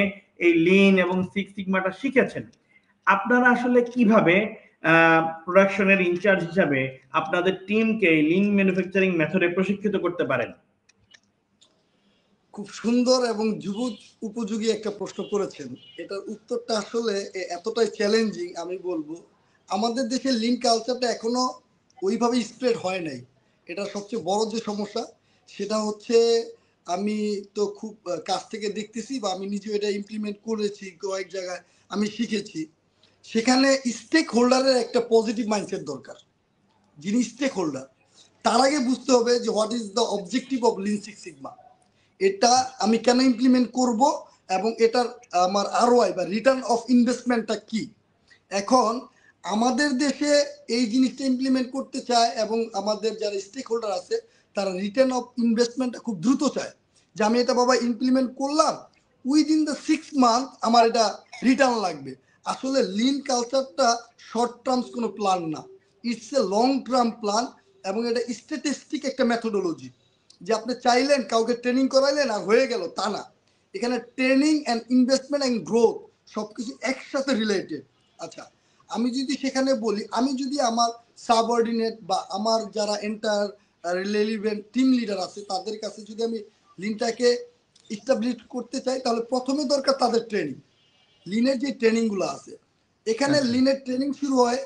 এই লিন এবং সিক্স সিগমাটা শিখেছেন, আপনারা আসলে কিভাবে প্রোডাকশনের ইনচার্জ হিসাবে আপনাদের টিমকে লিন ম্যানুফ্যাকচারিং মেথডে প্রশিক্ষিত করতে পারেন? খুব সুন্দর এবং যুব উপযোগী একটা প্রশ্ন করেছেন। এটার উত্তরটা আসলে এতটাই চ্যালেঞ্জিং, আমি বলবো আমাদের দেশের লিন কালচারটা এখনো ওইভাবে স্প্রেড হয় নাই। এটা সবচেয়ে বড় যে সমস্যা, সেটা হচ্ছে আমি তো খুব কাছ থেকে দেখতেছি, বা আমি নিজেও এটা ইমপ্লিমেন্ট করেছি কয়েক জায়গায়, আমি শিখেছি। সেখানে স্টেক হোল্ডারের একটা পজিটিভ মাইন্ডসেট দরকার। যিনি স্টেক হোল্ডার, তার আগে বুঝতে হবে যে what is the objective of lean six sigma, এটা আমি কেন ইমপ্লিমেন্ট করব, এবং এটার আমার আরওআই বা রিটার্ন অফ ইনভেস্টমেন্টটা কি। এখন আমাদের দেশে এই জিনিসটা ইমপ্লিমেন্ট করতে চায়, এবং আমাদের যারা স্টেক হোল্ডার আছে তারা রিটার্ন অফ ইনভেস্টমেন্টটা খুব দ্রুত চায়, যে আমি এটা বাবা ইমপ্লিমেন্ট করলাম, উইদিন দ্য 6 মান্থ আমার এটা রিটার্ন লাগবে। আসলে লিন কালচারটা শর্ট টার্মস কোনো প্ল্যান না, it's a long term plan, এবং এটা স্ট্যাটিস্টিক একটা মেথোডোলজি। যে আপনি চাইলেন কাউকে ট্রেনিং করাইলেন আর হয়ে গেল, তা না। এখানে training and investment and growth সবকিছু একসাথে রিলেটেড। আচ্ছা, আমি যদি সেখানে বলি, আমি যদি আমার সাবঅর্ডিনেট বা আমার যারা এন্টার রিলেভেন্ট টিম লিডার আছে তাদের কাছে যদি আমি লিনটাকে ইস্টাবলিশ করতে চাই, তাহলে প্রথমে দরকার তাদের ট্রেনিং। লিনের যে ট্রেনিংগুলো আছে, এখানে আচ্ছা, লিনের ট্রেনিং শুরু হয়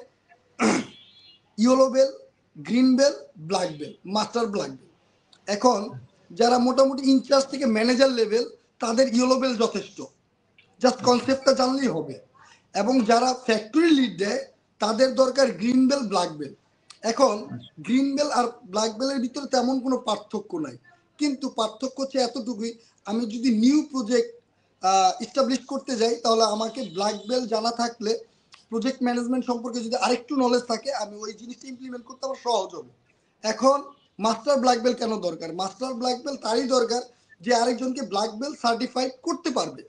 yellow belt, green belt, black belt, master black belt. এখন যারা মোটামুটি ইনচার্জ থেকে ম্যানেজার লেভেল, তাদের ইয়েলো বেল যথেষ্ট, জাস্ট আচ্ছা, কনসেপ্টটা জানলেই হবে। এবং যারা ফ্যাক্টরি লিড দেয়, তাদের দরকার গ্রিন বেল, ব্ল্যাক বেল। এখন আচ্ছা, গ্রিন বেল আর ব্ল্যাক বেলের ভিতরে তেমন কোনো পার্থক্য নাই, কিন্তু পার্থক্য হচ্ছে এতটুকুই, আমি যদি নিউ প্রজেক্ট ইস্টাবলিশ করতে যাই, তাহলে আমাকে ব্ল্যাক বেল জানা থাকলে, প্রজেক্ট ম্যানেজমেন্ট সম্পর্কে যদি আরেকটু নলেজ থাকে, আমি ওই জিনিসটা ইমপ্লিমেন্ট করতে আমার সহজ হবে। এখন মাস্টার ব্ল্যাক বেল কেন দরকার? মাস্টার ব্ল্যাক বেল তারই দরকার যে আরেকজনকে ব্ল্যাক বেল সার্টিফাইড করতে পারবে।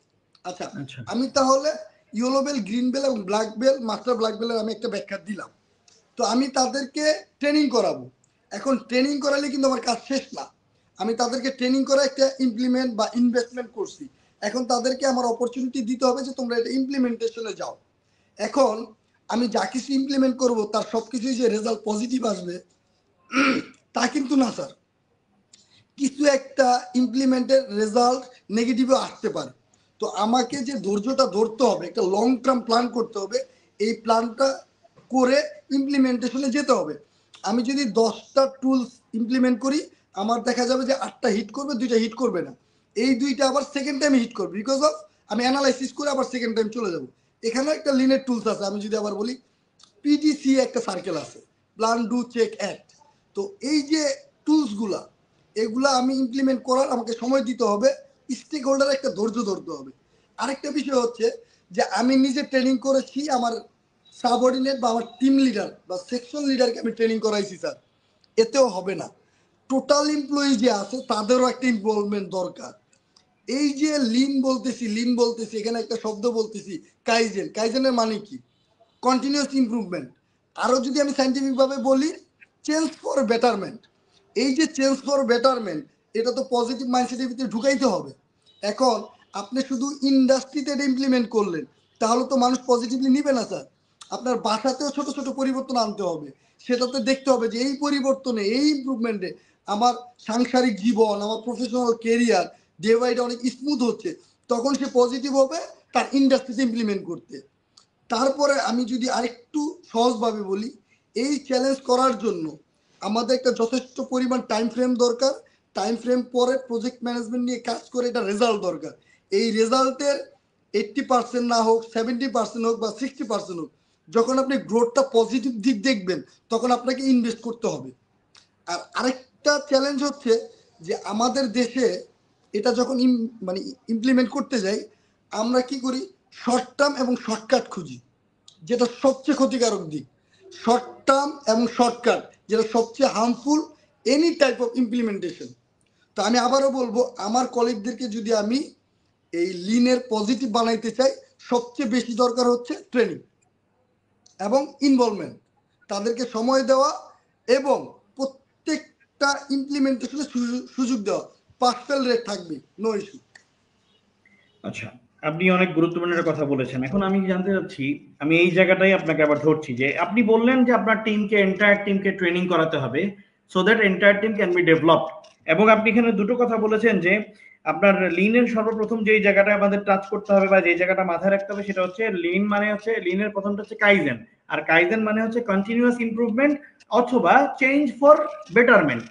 আচ্ছা, আচ্ছা, আমি তাহলে ইয়েলো বেল, গ্রিন বেল এবং ব্ল্যাক বেল, মাস্টার ব্ল্যাক বেলের আমি একটা ব্যাখ্যা দিলাম। তো আমি তাদেরকে ট্রেনিং করাবো। এখন ট্রেনিং করালে কিন্তু আমার কাজ শেষ না। আমি তাদেরকে ট্রেনিং করা একটা ইমপ্লিমেন্ট বা ইনভেস্টমেন্ট করছি। এখন তাদেরকে আমার অপরচুনিটি দিতে হবে যে তোমরা এটা ইমপ্লিমেন্টেশনে যাও। এখন আমি যা কিছু ইমপ্লিমেন্ট করব তার সবকিছুই যে রেজাল্ট পজিটিভ আসবে তা কিন্তু না স্যার। কিছু একটা ইমপ্লিমেন্টের রেজাল্ট নেগেটিভও আসতে পারে। তো আমাকে যে ধৈর্যটা ধরতে হবে, একটা লং টার্ম প্ল্যান করতে হবে, এই প্ল্যানটা করে ইমপ্লিমেন্টেশনে যেতে হবে। আমি যদি 10টা টুলস ইমপ্লিমেন্ট করি, আমার দেখা যাবে যে 8টা হিট করবে, 2টা হিট করবে না। এই 2টা আবার সেকেন্ড টাইম হিট করবে, বিকজ অফ আমি অ্যানালাইসিস করে আবার সেকেন্ড টাইম চলে যাব। এখানে একটা লিনের টুলস আছে, আমি যদি আবার বলি পিডিসি একটা সার্কেল আছে, প্ল্যান ডু চেক অ্যাক্ট। তো এই যে টুলসগুলা, এগুলা আমি ইমপ্লিমেন্ট করার আমাকে সময় দিতে হবে, স্টেক হোল্ডার একটা ধৈর্য ধরতে হবে। আরেকটা বিষয় হচ্ছে যে আমি নিজে ট্রেনিং করেছি, আমার সাবঅর্ডিনেট বা আমার টিম লিডার বা সেকশন লিডারকে আমি ট্রেনিং করাইছি স্যার, এতেও হবে না। টোটাল এমপ্লয়ি যে আছে তাদেরও একটা ইনভলভমেন্ট দরকার। এই যে লিন বলতেছি এখানে একটা শব্দ বলতেছি কাইজেন। কাইজেনের মানে কি? Continuous improvement. আরও যদি আমি সাইন্টিফিকভাবে বলি, চেঞ্জ ফর বেটারমেন্ট। এই যে চেঞ্জ ফর বেটারমেন্ট, এটা তো পজিটিভ মাইন্ডসেটের ভিতরে ঢুকাইতে হবে। এখন আপনি শুধু ইন্ডাস্ট্রিতে এটা ইমপ্লিমেন্ট করলেন, তাহলে তো মানুষ পজিটিভলি নিবে না স্যার। আপনার বাসাতেও ছোট ছোট পরিবর্তন আনতে হবে, সেটাতে দেখতে হবে যে এই পরিবর্তনে, এই ইমপ্রুভমেন্টে আমার সাংসারিক জীবন, আমার professional career day by day অনেক স্মুথ হচ্ছে, তখন সে পজিটিভ হবে তার ইন্ডাস্ট্রিতে ইমপ্লিমেন্ট করতে। তারপরে আমি যদি আরেকটু সহজভাবে বলি, এই চ্যালেঞ্জ করার জন্য আমাদের একটা যথেষ্ট পরিমাণ টাইম ফ্রেম দরকার। টাইম ফ্রেম পরে প্রজেক্ট ম্যানেজমেন্ট নিয়ে কাজ করে এটা রেজাল্ট দরকার। এই রেজাল্টের 80% না হোক, 70% হোক বা 60% হোক, যখন আপনি গ্রোথটা পজিটিভ দিক দেখবেন, তখন আপনাকে ইনভেস্ট করতে হবে। আর আরেকটা চ্যালেঞ্জ হচ্ছে যে আমাদের দেশে এটা যখন মানে ইমপ্লিমেন্ট করতে যাই, আমরা কি করি, শর্ট টার্ম এবং শর্টকাট খুঁজি, যেটা সবচেয়ে ক্ষতিকারক দিক। শর্ট টার্ম এবং শর্টকাট, যেটা সবচেয়ে harmful any type of implementation. তো আমি আবারও বলবো, আমার কলিগদেরকে যদি আমি এই লিনের পজিটিভ বানাইতে চাই, সবচেয়ে বেশি দরকার হচ্ছে ট্রেনিং এবং ইনভলভমেন্ট, তাদেরকে সময় দেওয়া এবং প্রত্যেকটা ইমপ্লিমেন্টেশনে সুযোগ দেওয়া। পাস ফেল রেট থাকবে, নো ইস্যু। আচ্ছা, আপনি অনেক গুরুত্বপূর্ণ একটা কথা বলেছেন। এখন আমি জানতে চাচ্ছি, আমি এই জায়গাটাই আপনাকে আবার ধরছি যে আপনি বললেন যে আপনার এন্টায়ার টিমকে ট্রেনিং করাতে হবে so that entire team can be developed. এবং আপনি এখানে দুটো কথা বলেছেন যে আপনার লিনের সর্বপ্রথম যেই জায়গাটা আমাদের টাচ করতে হবে বা যেই জায়গাটা মাথায় রাখতে হবে সেটা হচ্ছে লিনের প্রথমটা হচ্ছে কাইজেন। আর কাইজেন মানে হচ্ছে কন্টিনিউয়াস ইমপ্রুভমেন্ট অথবা চেঞ্জ ফর বেটারমেন্ট।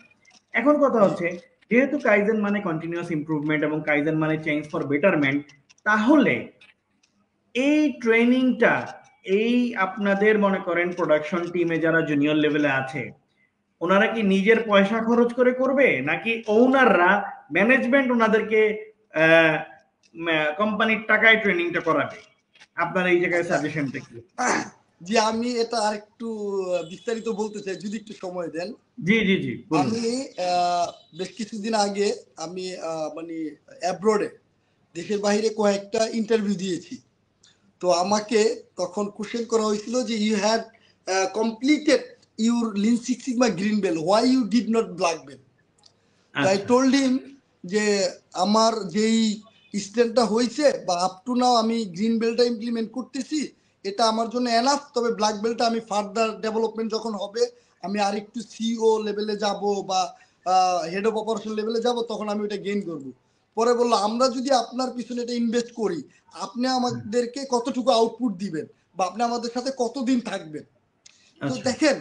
এখন কথা হচ্ছে, যেহেতু কাইজেন মানে কন্টিনিউয়াস ইমপ্রুভমেন্ট এবং কাইজেন মানে চেঞ্জ ফর বেটারমেন্ট, তাহলে এই ট্রেনিংটা এই আপনাদের মনে করেন প্রোডাকশন টিমে যারা জুনিয়র লেভেলে আছে, ওনারা কি নিজের পয়সা খরচ করে করবে, নাকি ওনাররা ম্যানেজমেন্ট ওনাদেরকে কোম্পানির টাকায় ট্রেনিংটা করাবে? আপনার এই জায়গায় সাজেশনটা কি? জি, আমি এটা আরেকটু বিস্তারিত বলতে চাই, যদি একটু সময় দেন। জি জি জি, আমি বেশ কিছুদিন আগে আমি মানে অ্যাব্রোডে, দেশের বাইরে কয়েকটা ইন্টারভিউ দিয়েছি। তো আমাকে তখন কোশ্চেন করা হয়েছিল যে you had completed your lean six sigma green belt, why you did not black belt. I told him যে আমার যেই স্ট্যান্ডটা হয়েছে বা আপ টু নাও আমি গ্রিন বেলটা ইমপ্লিমেন্ট করতেছি, এটা আমার জন্য এনাফ। তবে ব্ল্যাক বেলটা আমি ফার্দার ডেভেলপমেন্ট যখন হবে, আমি আর একটু সিও লেভেলে যাব বা হেড অফ অপারেশন লেভেলে যাব, তখন আমি ওটা গেইন করব। পরে বললো, আমরা যদি আপনার পিছনে এটা ইনভেস্ট করি, আপনি আমাদেরকে কতটুকু আউটপুট দিবেন বা আপনি আমাদের সাথে কতদিন থাকবেন। তো দেখেন,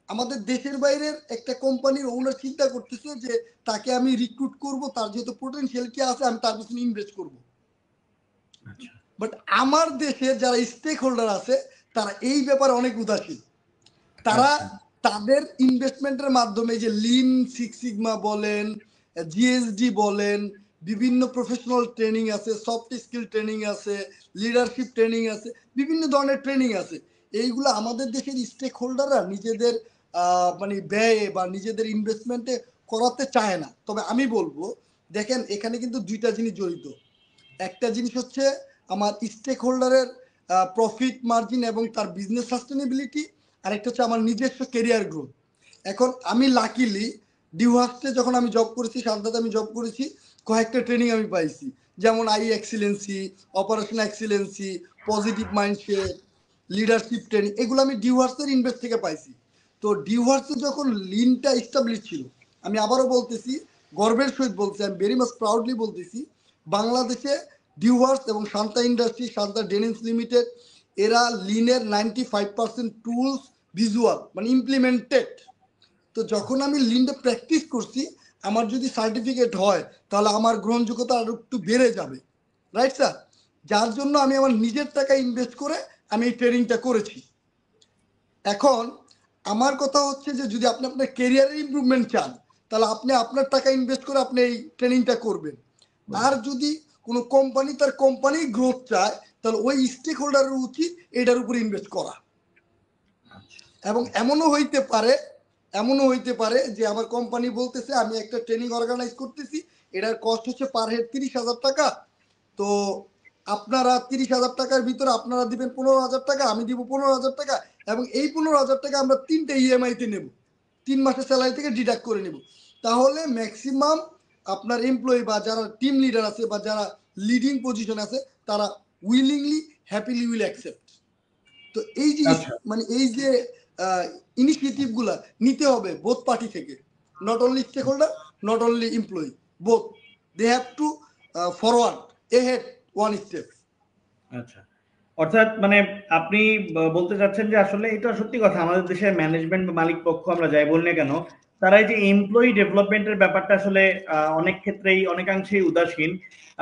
আমাদের দেশের বাইরের একটা কোম্পানির ওনার চিন্তা করতেছে যে তাকে আমি রিক্রুট করব, তার যেহেতু পোটেনশিয়াল কি আছে আমি তার পিছনে ইনভেস্ট করব। বাট আমার দেশের যারা স্টেক হোল্ডার আছে তারা এই ব্যাপারে অনেক উদাসীন। তারা তাদের ইনভেস্টমেন্টের মাধ্যমে যে লিন সিক্স সিগমা বলেন, জিএসডি বলেন, বিভিন্ন প্রফেশনাল ট্রেনিং আছে, সফট স্কিল ট্রেনিং আছে, লিডারশিপ ট্রেনিং আছে, বিভিন্ন ধরনের ট্রেনিং আছে। এইগুলো আমাদের দেশের স্টেক হোল্ডাররা নিজেদের মানে ব্যয়ে বা নিজেদের ইনভেস্টমেন্টে করাতে চায় না। তবে আমি বলবো, দেখেন এখানে কিন্তু দুইটা জিনিস জড়িত। একটা জিনিস হচ্ছে আমার স্টেক হোল্ডারের প্রফিট মার্জিন এবং তার বিজনেস সাস্টেনেবিলিটি, আরেকটা হচ্ছে আমার নিজস্ব কেরিয়ার গ্রোথ। এখন আমি লাকিলি ডিউহাস্টে যখন আমি জব করেছি, শান্তাতে আমি জব করেছি, কয়েকটা ট্রেনিং আমি পাইছি, যেমন I excellency, operation excellency, positive mindset, leadership training, এগুলো আমি ডিওয়ার্সের ইনভেস্ট থেকে পাইছি। তো ডিওয়ার্সে যখন লিনটা এস্টাবলিশ ছিল, আমি আবারও বলতেছি, গর্বের সহিত বলতেছি, আমি ভেরি মাচ প্রাউডলি বলতেছি, বাংলাদেশে ডিওয়ার্স এবং Shanta industry, Shanta denims limited, এরা লিনের 95% টুলস ভিজুয়াল মানে ইমপ্লিমেন্টেড। তো যখন আমি লিনটা প্র্যাকটিস করছি, আমার যদি সার্টিফিকেট হয় তাহলে আমার গ্রহণযোগ্যতা আরো একটু বেড়ে যাবে, রাইট স্যার? যার জন্য আমি আমার নিজের টাকা ইনভেস্ট করে আমি এই ট্রেনিংটা করেছি। এখন আমার কথা হচ্ছে যে যদি আপনি আপনার কেরিয়ারের ইমপ্রুভমেন্ট চান, তাহলে আপনি আপনার টাকা ইনভেস্ট করে আপনি এই ট্রেনিংটা করবেন। আর যদি কোনো কোম্পানি তার কোম্পানি গ্রোথ চায়, তাহলে ওই স্টেক হোল্ডারের উচিত এটার উপর ইনভেস্ট করা। এবং এমনও হইতে পারে যে আমার কোম্পানি বলতেছে আমি একটা ট্রেনিং অর্গানাইজ করতেছি, এটার কস্ট হচ্ছে পার হেড 30,000 টাকা, তো আপনারা 30,000 টাকার ভিতরে আপনারা দিবেন 15,000 টাকা, আমি দিব 15,000 টাকা, এবং এই 15,000 টাকা আমরা 3টে ইএমআইতে নেব, 3 মাসের স্যালারি থেকে ডিডাক্ট করে নেব। তাহলে ম্যাক্সিমাম আপনার এমপ্লয়ি বা যারা টিম লিডার আছে বা যারা লিডিং পজিশন আছে, তারা উইলিংলি হ্যাপিলি উইল অ্যাকসেপ্ট। তো এই যে মানে এই যে ইনিশিয়েটিভ গুলা নিতে হবে বোথ পার্টি থেকে, not only stakeholder, not only employee, both they have to forward ahead one step. আচ্ছা, অর্থাৎ মানে আপনি বলতে চাচ্ছেন যে আসলে এটা সত্যি কথা, আমাদের দেশের ম্যানেজমেন্ট বা মালিক পক্ষ আমরা যাই বলি না কেন, তারা এই যে এমপ্লয়ি ডেভেলপমেন্টের ব্যাপারটা আসলে অনেক ক্ষেত্রেই অনেকাংশেই উদাসীন,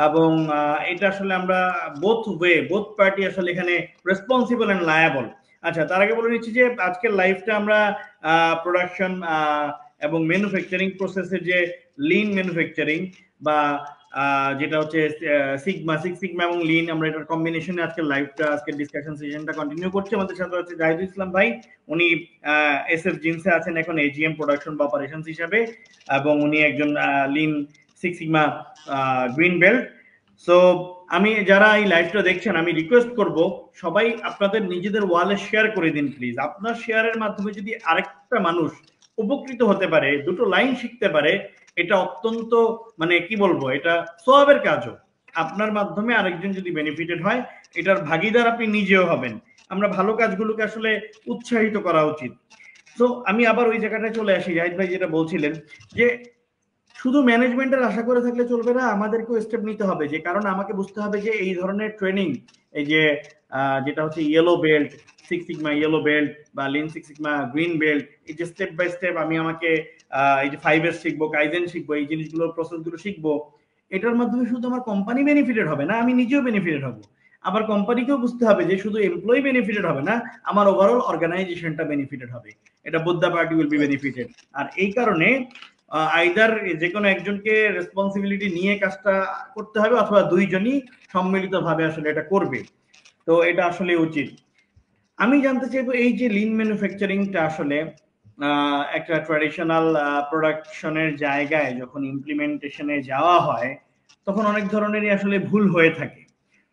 এবং এটা আসলে আমরা বোথ পার্টি আসলে এখানে রেসপন্সিবল এন্ড লায়াবল। আচ্ছা, তার আগে বলে নিচ্ছি যে আজকের লাইফটা আমরা প্রোডাকশন এবং ম্যানুফ্যাকচারিং প্রসেসের যে লিন ম্যানুফ্যাকচারিং বা যেটা হচ্ছে সিক্স সিগমা এবং লিন, আমরা এটার কম্বিনেশনে আজকে লাইভটা, আজকে ডিসকাশন সেশনটা কন্টিনিউ করছি। আমাদের সাথে আছে জাহিদুল ইসলাম ভাই, উনি এসএফ জিন্সে আছেন এখন এজিএম প্রোডাকশন বা অপারেশনস হিসাবে, এবং উনি একজন lean six sigma green belt. So আমি যারা এই লাইভটা দেখছেন, আমি রিকোয়েস্ট করব সবাই আপনাদের নিজেদের ওয়ালে শেয়ার করে দিন প্লিজ। আপনার শেয়ারের মাধ্যমে যদি আরেকটা মানুষ উপকৃত হতে পারে, দুটো লাইন শিখতে পারে, এটা অত্যন্ত মানে কি বলবো, এটা সওয়াবের কাজও। আপনার মাধ্যমে আরেকজন যদি বেনিফিটেড হয়, এটার ভাগিদার আপনি নিজেও হবেন। আমরা ভালো কাজগুলোকে আসলে উৎসাহিত করা উচিত। তো আমি আবার ওই জায়গাটায় চলে আসি, জাহিদ ভাই যেটা বলছিলেন যে শুধু ম্যানেজমেন্টের আশা করে থাকলে চলবে না, আমাদেরকেও স্টেপ নিতে হবে। যে কারণ আমাকে বুঝতে হবে যে এই ধরনের ট্রেনিং, এই যে যেটা হচ্ছে yellow belt, six sigma yellow belt বা lean six sigma green belt, এই যে স্টেপ বাই স্টেপ আমাকে এই যে 5S শিখবো, কাইজেন শিখবো, এই জিনিসগুলো প্রসেসগুলো শিখবো, এটার মাধ্যমে শুধু আমার কোম্পানি বেনিফিটেড হবে না, আমি নিজেও বেনিফিটেড হব। আবার কোম্পানিকেও বুঝতে হবে যে শুধু এমপ্লয়ি বেনিফিটেড হবে না, আমার ওভারঅল অর্গানাইজেশনটা বেনিফিটেড হবে। এটা both the party will be benefited. আর এই কারণে আইদার যে কোনো একজনকে রেসপন্সিবিলিটি নিয়ে কাজটা করতে হবে, অথবা দুইজনই সম্মিলিতভাবে আসলে এটা করবে। তো এটা আসলে উচিত। আমি জানতে চাইবো এই যে লিন ম্যানুফ্যাকচারিংটা আসলে একটা ট্র্যাডিশনাল প্রোডাকশনের জায়গায় যখন ইমপ্লিমেন্টেশনে যাওয়া হয়, তখন অনেক ধরনেরই আসলে ভুল হয়ে থাকে।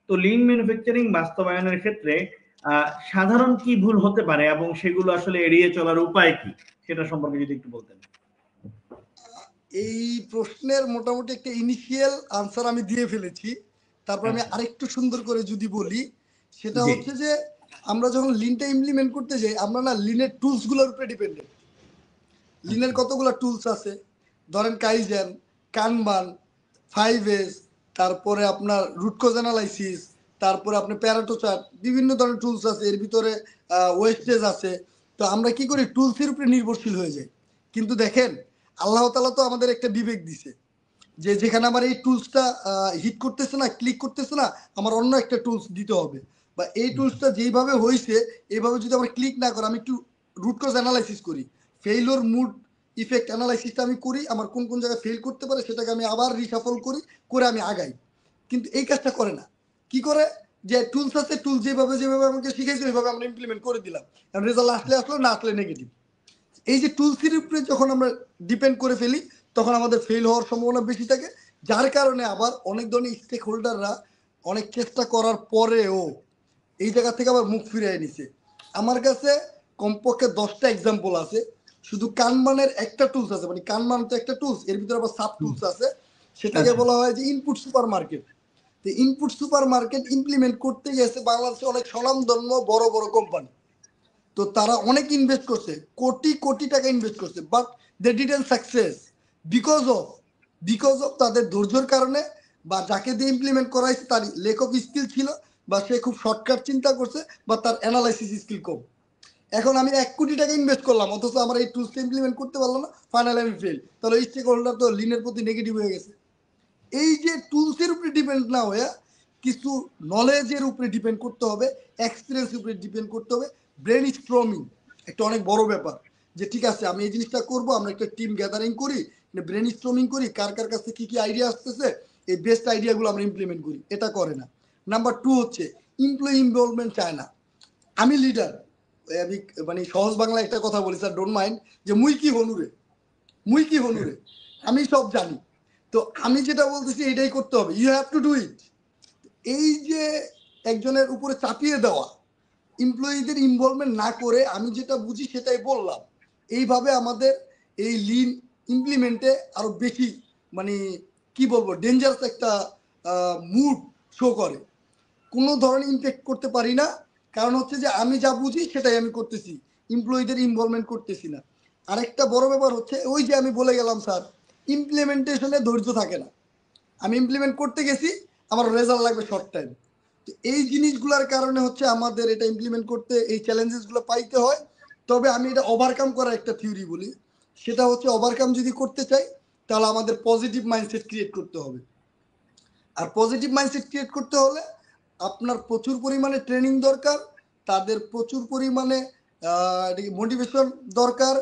তো লিন ম্যানুফ্যাকচারিং বাস্তবায়নের ক্ষেত্রে সাধারণ কি ভুল হতে পারে এবং সেগুলো আসলে এড়িয়ে চলার উপায় কি, সেটা সম্পর্কে যদি একটু বলতেন। এই প্রশ্নের মোটামুটি একটা ইনিশিয়াল আনসার আমি দিয়ে ফেলেছি, তারপর আমি আরেকটু সুন্দর করে যদি বলি, সেটা হচ্ছে যে আমরা যখন লিনটা ইমপ্লিমেন্ট করতে যাই, আমরা না লিনের টুলস গুলোর উপরে ডিপেন্ডেন্ট। লিনের কতগুলো টুলস আছে, ধরেন কাইজেন, কানবান, 5S, তারপরে আপনার রুট কজ অ্যানালাইসিস, তারপরে আপনার প্যারাটো চার্ট, বিভিন্ন ধরনের টুলস আছে, এর ভিতরে ওয়েস্টেজ আছে। তো আমরা কি করি, টুলসের উপরে নির্ভরশীল হয়ে যাই। কিন্তু দেখেন, আল্লাহ তাআলা তো আমাদের একটা বিবেক দিছে, যে যেখানে আমার এই টুলসটা হিট করতেছে না, ক্লিক করতেছে না, আমার অন্য একটা টুলস দিতে হবে, বা এই টুলসটা যেইভাবে হয়েছে এইভাবে যদি আমার ক্লিক না করে, আমি একটু রুট কজ অ্যানালাইসিস করি, ফেইলোর মুড ইফেক্ট অ্যানালাইসিসটা আমি করি, আমার কোন কোন জায়গায় ফেল করতে পারে সেটাকে আমি আবার রিসাফল করি, করে আমি আগাই। কিন্তু এই কাজটা করে না। কি করে, যে টুলস আছে, টুলস যেভাবে যেভাবে আমাকে শিখাইছে ওইভাবে আমরা ইমপ্লিমেন্ট করে দিলাম, রেজাল্ট আসলে আসলো, না আসলে নেগেটিভ। এই যে টুলসের উপরে যখন আমরা ডিপেন্ড করে ফেলি, তখন আমাদের ফেল হওয়ার সম্ভাবনা বেশি থাকে। যার কারণে আবার অনেক ধরনের স্টেক হোল্ডাররা অনেক চেষ্টা করার পরেও এই জায়গা থেকে আবার মুখ ফিরিয়ে নিছে। আমার কাছে কমপক্ষে 10টা এক্সাম্পল আছে। শুধু কানমানের একটা টুলস আছে, মানে কানমান তো একটা টুলস, এর ভিতরে আবার সাব টুলস আছে, সেটাকে বলা হয় যে ইনপুট সুপার মার্কেট। তো ইনপুট সুপার মার্কেট ইমপ্লিমেন্ট করতে গেছে বাংলাদেশে অনেক স্বনামধন্য বড় বড় কোম্পানি। তো তারা অনেক ইনভেস্ট করছে, কোটি কোটি টাকা ইনভেস্ট করছে, but they didn't success because of তাদের ধৈর্যের কারণে, বা যাকে দিয়ে ইমপ্লিমেন্ট করাইছে তার লেক অফ স্কিল ছিল, বা সে খুব শর্টকাট চিন্তা করছে, বা তার অ্যানালাইসিস স্কিল কম। এখন আমি 1 কোটি টাকা ইনভেস্ট করলাম, অথচ আমার এই টুলসটা ইমপ্লিমেন্ট করতে পারলাম না, ফাইনালি আমি ফেল। তাহলে স্টেক হোল্ডার তো লিনের প্রতি নেগেটিভ হয়ে গেছে। এই যে টুলসের উপরে ডিপেন্ড না হয়ে কিছু নলেজের উপরে ডিপেন্ড করতে হবে, এক্সপিরিয়েন্সের উপরে ডিপেন্ড করতে হবে। ব্রেন স্ট্রমিং একটা অনেক বড় ব্যাপার, যে ঠিক আছে আমি এই জিনিসটা করবো, আমরা একটা টিম গ্যাদারিং করি, ব্রেন স্ট্রমিং করি, কার কার কাছে কি কি আইডিয়া আসতেছে, এই বেস্ট আইডিয়াগুলো আমরা ইমপ্লিমেন্ট করি, এটা করে না। নাম্বার 2 হচ্ছে এমপ্লয়ি ইনভলভমেন্ট চায় না। আমি লিডার, আমি মানে সহজ বাংলা একটা কথা বলি স্যার, ডোন্ট মাইন্ড, যে মুই কি হনুরে, আমি সব জানি। তো আমি যেটা বলতেছি এটাই করতে হবে, you have to do it. এই যে একজনের উপরে চাপিয়ে দেওয়া, এমপ্লয়ীদের ইনভলভমেন্ট না করে আমি যেটা বুঝি সেটাই বললাম, এইভাবে আমাদের এই লিন ইমপ্লিমেন্টে আরো বেশি মানে কি বলবো ডেঞ্জারাস একটা মুড শো করে। কোনো ধরনের ইমপ্যাক্ট করতে পারি না, কারণ হচ্ছে যে আমি যা বুঝি সেটাই আমি করতেছি, এমপ্লয়ীদের ইনভলভমেন্ট করতেছি না। আরেকটা বড় ব্যাপার হচ্ছে ওই যে আমি বলে গেলাম স্যার, ইমপ্লিমেন্টেশনে ধৈর্য থাকে না। আমি ইমপ্লিমেন্ট করতে গেছি, আমার রেজাল্ট লাগবে শর্ট টাইম। তো এই জিনিসগুলোর কারণে হচ্ছে আমাদের এটা ইমপ্লিমেন্ট করতে এই চ্যালেঞ্জেসগুলো পাইতে হয়। তবে আমি এটা ওভারকাম করার একটা থিওরি বলি, সেটা হচ্ছে ওভারকাম যদি করতে চাই তাহলে আমাদের পজিটিভ মাইন্ডসেট ক্রিয়েট করতে হবে। আর পজিটিভ মাইন্ডসেট ক্রিয়েট করতে হলে আপনার প্রচুর পরিমাণে ট্রেনিং দরকার, তাদের প্রচুর পরিমাণে মোটিভেশন দরকার,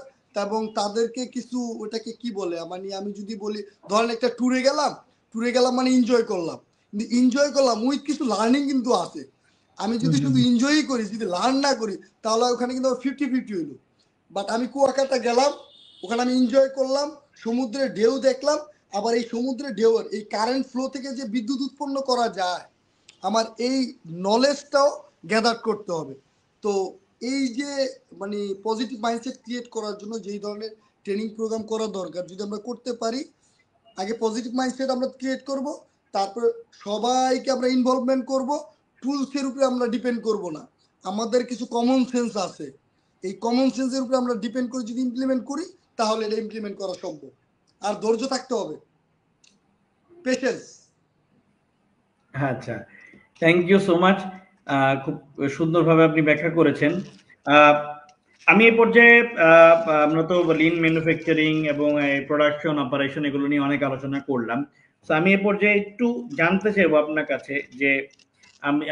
এবং তাদেরকে কিছু ওটাকে কি বলে মানে আমি যদি বলি, ধরেন একটা ট্যুরে গেলাম মানে এনজয় করলাম, কিন্তু এনজয় করলাম উইথ কিছু লার্নিং কিন্তু আছে। আমি যদি শুধু এনজয়ই করি, যদি লার্ন না করি, তাহলে ওখানে কিন্তু 50-50 হইলো। বাট আমি কুয়াকাটা গেলাম, ওখানে আমি এনজয় করলাম, সমুদ্রের ঢেউ দেখলাম, আবার এই সমুদ্রের ঢেউয়ের এই কারেন্ট ফ্লো থেকে যে বিদ্যুৎ উৎপন্ন করা যায়, আমার এই নলেজটাও গ্যাদার করতে হবে। তো এই যে মানে পজিটিভ মাইন্ডসেট ক্রিয়েট করার জন্য যেই ধরনের ট্রেনিং প্রোগ্রাম করা দরকার, যদি আমরা করতে পারি, আগে পজিটিভ মাইন্ডসেট আমরা ক্রিয়েট করব, তারপর সবাইকে আমরা ইনভলভমেন্ট করব, টুলসের উপরে আমরা ডিপেন্ড করব না, আমাদের কিছু কমন সেন্স আছে, এই কমন সেন্সের উপরে আমরা ডিপেন্ড করে যদি ইমপ্লিমেন্ট করি, তাহলে এটা ইমপ্লিমেন্ট করা সম্ভব। আর ধৈর্য থাকতে হবে, পেশেন্স। আচ্ছা, থ্যাংক ইউ সো মাচ। খুব সুন্দরভাবে আপনি ব্যাখ্যা করেছেন। আহ, আমি এই পর্যায়ে আমরা তো লিন ম্যানুফ্যাকচারিং এবং প্রোডাকশন অপারেশন এগুলো নিয়ে অনেক আলোচনা করলাম। তো আমি এই পর্যায়ে একটু জানতে চাইবো আপনার কাছে যে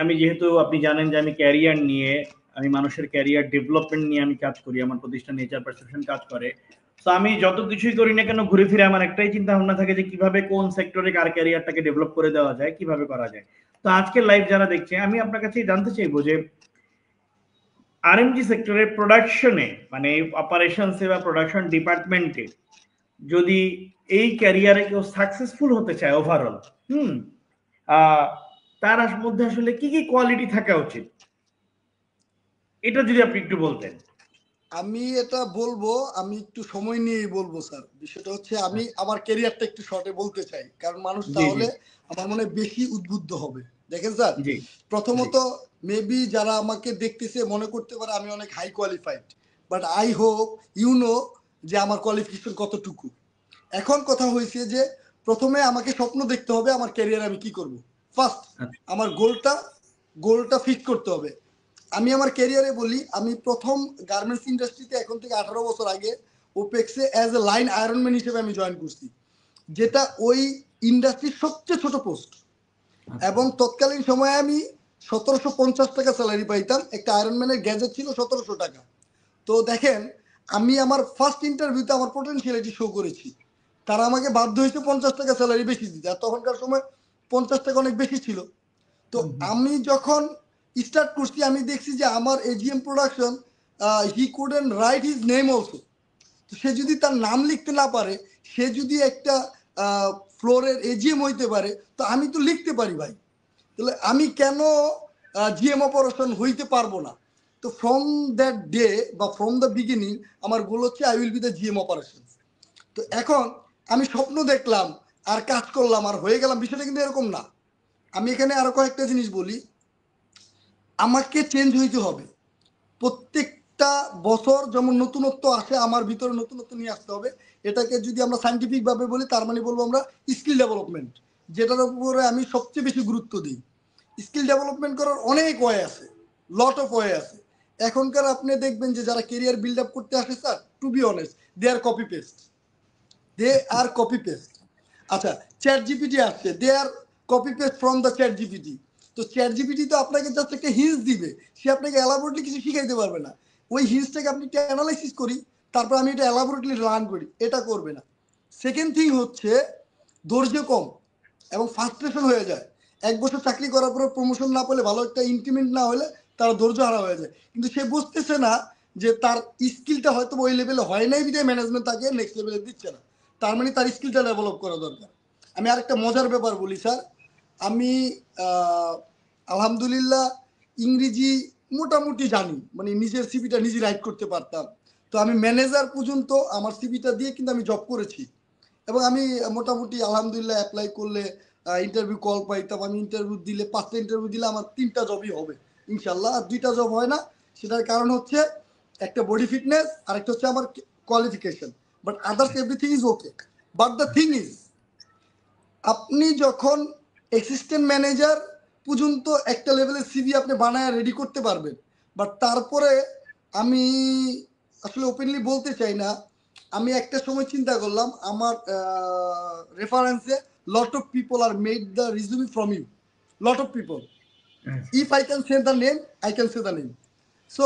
আমি যেহেতু আপনি জানেন যে আমি ক্যারিয়ার নিয়ে, আমি মানুষের ক্যারিয়ার ডেভেলপমেন্ট নিয়ে আমি কাজ করি, আমার প্রতিষ্ঠান নেচার পারসেপশন কাজ করে। তো আমি যত কিছুই করি না কেন ঘুরে ফিরে আমার একটাই চিন্তা ভাবনা থাকে যে কিভাবে কোন সেক্টরে কার ক্যারিয়ারটাকে ডেভেলপ করে দেওয়া যায়, কিভাবে করা যায়। তো আজকের লাইভ যারা দেখছে, আমি আপনার কাছে জানতে চাইবো যে আরএমজি সেক্টরের প্রোডাকশনে মানে অপারেশনসে বা প্রোডাকশন ডিপার্টমেন্টে যদি এই ক্যারিয়ারে কেউ সাকসেসফুল হতে চায় ওভারঅল, তার মধ্যে আসলে কি কি কোয়ালিটি থাকা উচিত, এটা যদি আপনি একটু বলতেন। আমি এটা বলবো, আমি একটু সময় নিয়েই বলবো স্যার। বিষয়টা হচ্ছে আমি আমার ক্যারিয়ারটা একটু শর্টে বলতে চাই, কারণ মানুষ জি জি তাহলে আমার মনে হয় বেশি উদ্বুদ্ধ হবে। দেখেন স্যার, জি জি প্রথমত মেবি যারা আমাকে দেখতেছে মনে করতে পারে আমি অনেক high qualified, but I hope you know যে আমার কোয়ালিফিকেশন কতটুকু। এখন কথা হয়েছে যে প্রথমে আমাকে স্বপ্ন দেখতে হবে আমার ক্যারিয়ার আমি কি করব। ফার্স্ট আচ্ছা আমার গোলটা ফিক্স করতে হবে। আমি আমার ক্যারিয়ারে বলি, আমি প্রথম গার্মেন্টস ইন্ডাস্ট্রিতে এখন থেকে 18 বছর আগে ওপেক্সে অ্যাজ এ লাইন আয়রনম্যান হিসেবে আমি জয়েন করছি, যেটা ওই ইন্ডাস্ট্রির সবচেয়ে ছোট পোস্ট। আচ্ছা এবং তৎকালীন সময়ে আমি 1750 টাকা স্যালারি পাইতাম, একটা আয়রনম্যানের গ্যাজেট ছিল 1700 টাকা। তো দেখেন, আমি আমার ফার্স্ট ইন্টারভিউতে আমার পোটেনশিয়ালিটি শো করেছি, তারা আমাকে বাধ্য হয়েছে 50 টাকা স্যালারি বেশি দিতে, আর তখনকার সময় 50 টাকা অনেক বেশি ছিল। তো আমি যখন স্টার্ট করছি, আমি দেখছি যে আমার এজিএম প্রোডাকশন, হি couldn't right his name also. তো সে যদি তার নাম লিখতে না পারে, সে যদি একটা ফ্লোরের এজিএম হইতে পারে, তো আমি তো লিখতে পারি ভাই, তাহলে আমি কেন জিএম অপারেশন হইতে পারবো না? তো ফ্রম দ্যাট ডে বা ফ্রম দ্য বিগিনিং আমার গোল হচ্ছে I will be the GM operation. তো এখন আমি স্বপ্ন দেখলাম আর কাজ করলাম আর হয়ে গেলাম, বিষয়টা কিন্তু এরকম না। আমি এখানে আরো কয়েকটা জিনিস বলি। আমাকে চেঞ্জ হইতে হবে, প্রত্যেকটা বছর যেমন নতুনত্ব আসে আমার ভিতরে নতুনত্ব নিয়ে আসতে হবে। এটাকে যদি আমরা সাইন্টিফিক ভাবে বলি তার মানে বলবো আমরা স্কিল ডেভেলপমেন্ট, যেটার উপরে আমি সবচেয়ে বেশি গুরুত্ব দিই। স্কিল ডেভেলপমেন্ট করার অনেক ওয়ে আছে, লট অফ ওয়ে আছে। এখনকার আপনি দেখবেন যে যারা কেরিয়ার বিল্ড আপ করতে আসে sir, to be honest, they are copy paste, they are copy paste. আচ্ছা, চ্যাট জিপিটি আসছে, they are copy paste from the chat GPT. তো চ্যাট জিপিটি তো আপনাকে জাস্ট একটা হিন্স দিবে, সে আপনাকে এলাবোরেটলি কিছু শিখাইতে পারবে না। ওই হিন্সটাকে আপনি একটা অ্যানালাইসিস করি, তারপর আমি এটা এলাবোরেটলি লার্ন করি, এটা করবে না। সেকেন্ড থিং হচ্ছে ধৈর্য কম এবং ফ্রাস্ট্রেশন হয়ে যায়। 1 বছর চাকরি করার পরে প্রমোশন না পেলে, ভালো একটা ইনক্রিমেন্ট না হলে তার ধৈর্য হারা হয়ে যায়। কিন্তু সে বুঝতেছে না যে তার স্কিলটা হয়তো ওই লেভেলে হয় নাই, বিধায় ম্যানেজমেন্ট তাকে নেক্সট লেভেলে দিচ্ছে না। তার মানে তার স্কিলটা ডেভেলপ করা দরকার। আমি আরেকটা মজার ব্যাপার বলি স্যার, আমি আলহামদুলিল্লাহ ইংরেজি মোটামুটি জানি, মানে নিজের সিভিটা নিজে রাইট করতে পারতাম। তো আমি ম্যানেজার পর্যন্ত আমার সিভিটা দিয়ে কিন্তু আমি জব করেছি, এবং আমি মোটামুটি আলহামদুলিল্লাহ অ্যাপ্লাই করলে ইন্টারভিউ কল পাইতাম। আমি ইন্টারভিউ দিলে 5টা ইন্টারভিউ দিলে আমার 3টা জবই হবে ইনশাল্লাহ। আর 2টা জব হয় না, সেটার কারণ হচ্ছে একটা বডি ফিটনেস আর একটা হচ্ছে আমার qualification. But others everything is okay. But the thing is, আপনি যখন অ্যাসিস্ট্যান্ট ম্যানেজার পর্যন্ত একটা লেভেলের সিভি আপনি বানায় রেডি করতে পারবেন, বাট তারপরে আমি আসলে ওপেনলি বলতে চাই না, আমি একটা সময় চিন্তা করলাম আমার রেফারেন্সে lot of people are made the resume from you, lot of people. If I can say the name, I can say the name. So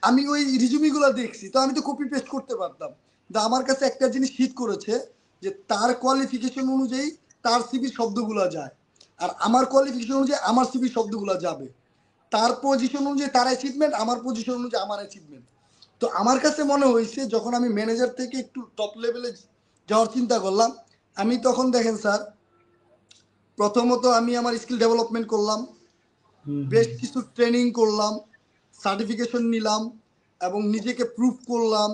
আমি ওই রিজুমিগুলো দেখছি, তো আমি তো কপি পেস্ট করতে পারতাম। আমার কাছে একটা জিনিস হিট করেছে, যে তার কোয়ালিফিকেশন অনুযায়ী তার সিভির শব্দগুলো যায়, আর আমার কোয়ালিফিকেশন অনুযায়ী আমার সিভির শব্দগুলো যাবে। তার পজিশন অনুযায়ী তার অ্যাচিভমেন্ট, আমার পজিশন অনুযায়ী আমার অ্যাচিভমেন্ট। তো আমার কাছে মনে হয়েছে যখন আমি ম্যানেজার থেকে একটু টপ লেভেলে যাওয়ার চিন্তা করলাম, আমি তখন দেখেন স্যার, প্রথমত আমি আমার স্কিল ডেভেলপমেন্ট করলাম, বেশ কিছু ট্রেনিং করলাম, সার্টিফিকেশন নিলাম এবং নিজেকে প্রুভ করলাম।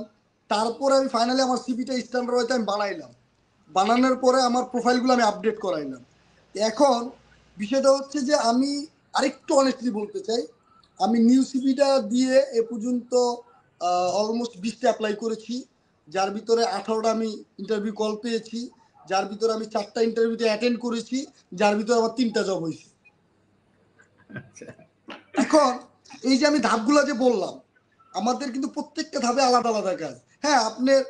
তারপরে আমি ফাইনালি আমার সিভিটা স্ট্যান্ডার্ড হয়তো আমি বানাইলাম। বানানোর পরে আমার প্রোফাইলগুলো আমি আপডেট করাইলাম। এখন বিষয়টা হচ্ছে যে আমি আরেকটু অনেস্টলি বলতে চাই, আমি নিউ সিভিটা দিয়ে এ পর্যন্ত অলমোস্ট 20টা অ্যাপ্লাই করেছি, যার ভিতরে 18টা আমি ইন্টারভিউ কল পেয়েছি, যার ভিতরে আমি 4টা ইন্টারভিউতে অ্যাটেন্ড করেছি, যার ভিতরে আমার 3টা জব হয়েছে। এখন এই যে আমি ধাপগুলো যে বললাম, আমাদের কিন্তু প্রত্যেকটা ধাপে আলাদা আলাদা কাজ। হ্যাঁ, আপনার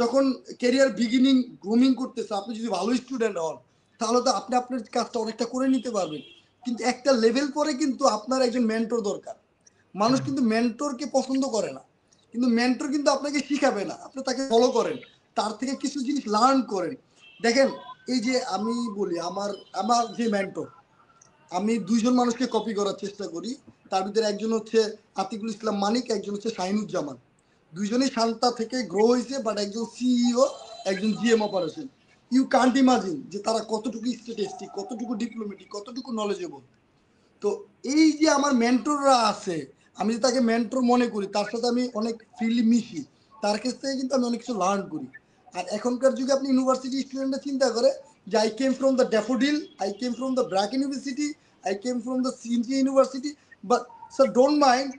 যখন ক্যারিয়ার বিগিনিং গ্রুমিং করতেছে, আপনি যদি ভালো স্টুডেন্ট হন তাহলে তো আপনি আপনার কাজটা অনেকটা করে নিতে পারবেন। কিন্তু একটা লেভেল পরে কিন্তু আপনার একজন মেন্টর দরকার। মানুষ কিন্তু মেন্টরকে পছন্দ করে না, কিন্তু মেন্টর কিন্তু আপনাকে শিখাবে না, আপনি তাকে ফলো করেন, তার থেকে কিছু জিনিস লার্ন করেন। দেখেন, এই যে আমি বলি আমার আমার যে মেন্টর, আমি 2জন মানুষকে কপি করার চেষ্টা করি। তার ভিতরে একজন হচ্ছে আতিকুল ইসলাম মানিক, একজন হচ্ছে শাহিনুজ্জামান। 2জনই শান্তা থেকে গ্রো হয়েছে, বাট একজন সিইও, একজন GM operation. You can't imagine যে তারা কতটুকু স্ট্যাটিস্টিক, কতটুকু ডিপ্লোমেটিক, কতটুকু নলেজেবল। তো এই যে আমার মেন্টররা আছে, আমি যে তাকে মেন্টর মনে করি, তার সাথে আমি অনেক ফ্রিলি মিশি, তার কাছ থেকে কিন্তু আমি অনেক কিছু লার্ন করি। আর এখনকার যুগে আপনি ইউনিভার্সিটি স্টুডেন্টরা চিন্তা করে যে I came from the daffodil, I came from the BRAC university, I came from the CNG university. But sir don't mind,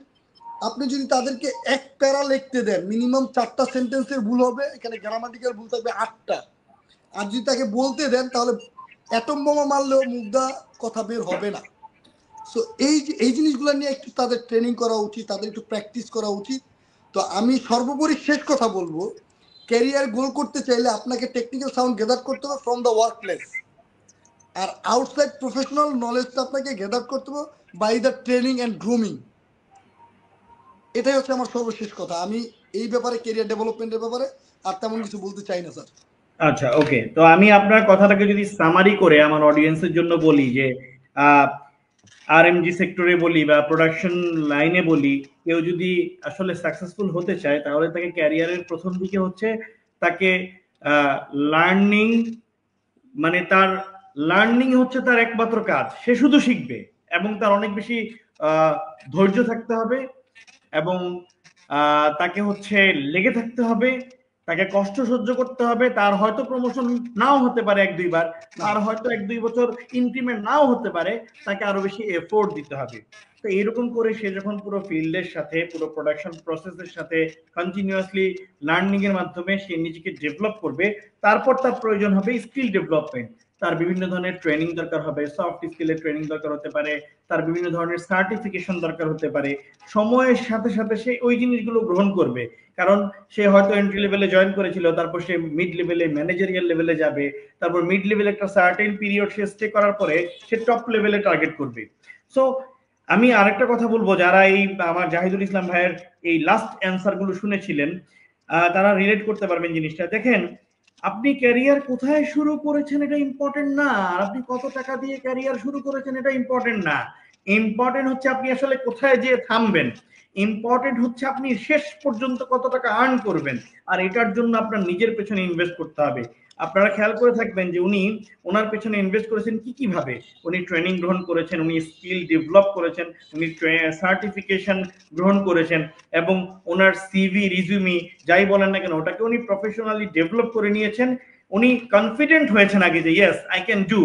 আপনি যদি তাদেরকে এক প্যারা লিখতে দেন, মিনিমাম 4টা সেন্টেন্সের ভুল হবে, এখানে গ্রামাটিক্যাল ভুল থাকবে 8টা। আর যদি তাকে বলতে দেন তাহলে অ্যাটম বোমা মারলেও মুগ্ধা কথা বের হবে না। সো এই জিনিসগুলো নিয়ে একটু তাদের ট্রেনিং করা উচিত, তাদের একটু প্র্যাকটিস করা উচিত। তো আমি সর্বোপরি শেষ কথা বলবো, ক্যারিয়ার গোল করতে চাইলে আপনাকে টেকনিক্যাল সাউন্ড গেদার করতে হবে ফ্রম দ্য ওয়ার্ক প্লেস, আর আউটসাইড প্রফেশনাল নলেজটা আপনাকে গেদার করতে হবে by the training and grooming. এটাই হচ্ছে আমার সর্বশেষ কথা। আমি এই ব্যাপারে, ক্যারিয়ার ডেভেলপমেন্টের ব্যাপারে আর তেমন কিছু বলতে চাই না স্যার। আচ্ছা, ওকে। তো আমি আপনার কথাটাকে যদি সামারি করে আমার অডিয়েন্সের জন্য বলি যে আরএমজি সেক্টরে বলি বা প্রোডাকশন লাইনে বলি, কেউ যদি আসলে সাকসেসফুল হতে চায় তাহলে তাকে ক্যারিয়ারের প্রথম দিকে হচ্ছে তাকে লার্নিং, মানে তার লার্নিং হচ্ছে তার একমাত্র কাজ, সে শুধু শিখবে এবং তার অনেক বেশি ধৈর্য থাকতে হবে এবং তাকে হচ্ছে লেগে থাকতে হবে তাকে কষ্ট সহ্য করতে হবে, তার হয়তো প্রমোশন নাও হতে পারে 1-2 বার, তার হয়তো 1-2 বছর ইনক্রিমেন্ট নাও হতে পারে, তাকে আরো বেশি এফোর্ট দিতে হবে। তো এরকম করে সে যখন পুরো ফিল্ডের সাথে, পুরো প্রোডাকশন প্রসেসের সাথে কন্টিনিউয়াসলি লার্নিং এর মাধ্যমে সে নিজেকে ডেভেলপ করবে, তারপর তার প্রয়োজন হবে স্কিল ডেভেলপমেন্ট। তার বিভিন্ন ধরনের ট্রেনিং দরকার হবে, সফট স্কিলের ট্রেনিং দরকার হতে পারে, তার বিভিন্ন ধরনের সার্টিফিকেশন দরকার হতে পারে। সময়ের সাথে সাথে সে ওই জিনিসগুলো গ্রহণ করবে, কারণ সে হয়তো এন্ট্রি লেভেলে জয়েন করেছিল, তারপর সে মিড লেভেলে, ম্যানেজারিয়াল লেভেলে যাবে, তারপর মিড লেভেলে একটা সার্টেন পিরিয়ড সে স্টে করার পরে সে টপ লেভেলে টার্গেট করবে। সো আমি আরেকটা কথা বলবো, যারা এই আমার জাহিদুল ইসলাম ভাইয়ের এই লাস্ট অ্যান্সার গুলো শুনেছিলেন, তারা রিলেট করতে পারবেন জিনিসটা। দেখেন, আপনি ক্যারিয়ার কোথায় শুরু করেছেন এটা ইম্পর্টেন্ট না, আর আপনি কত টাকা দিয়ে ক্যারিয়ার শুরু করেছেন এটা ইম্পর্টেন্ট না। ইম্পর্টেন্ট হচ্ছে আপনি আসলে কোথায় যেয়ে থামবেন, ইম্পর্টেন্ট হচ্ছে আপনি শেষ পর্যন্ত কত টাকা আর্ন করবেন, আর এটার জন্য আপনার নিজের পেছনে ইনভেস্ট করতে হবে। আপনারা খেয়াল করে থাকবেন যে উনি ওনার পেছনে ইনভেস্ট করেছেন কি কিভাবে। উনি ট্রেনিং গ্রহণ করেছেন, উনি স্কিল ডেভেলপ করেছেন, উনি সার্টিফিকেশন গ্রহণ করেছেন, এবং ওনার সিভি, রিজিউমি যাই বলেন না কেন, ওটাকে উনি প্রফেশনালি ডেভেলপ করে নিয়েছেন। উনি কনফিডেন্ট হয়েছেন আগে যে ইয়েস আই ক্যান ডু,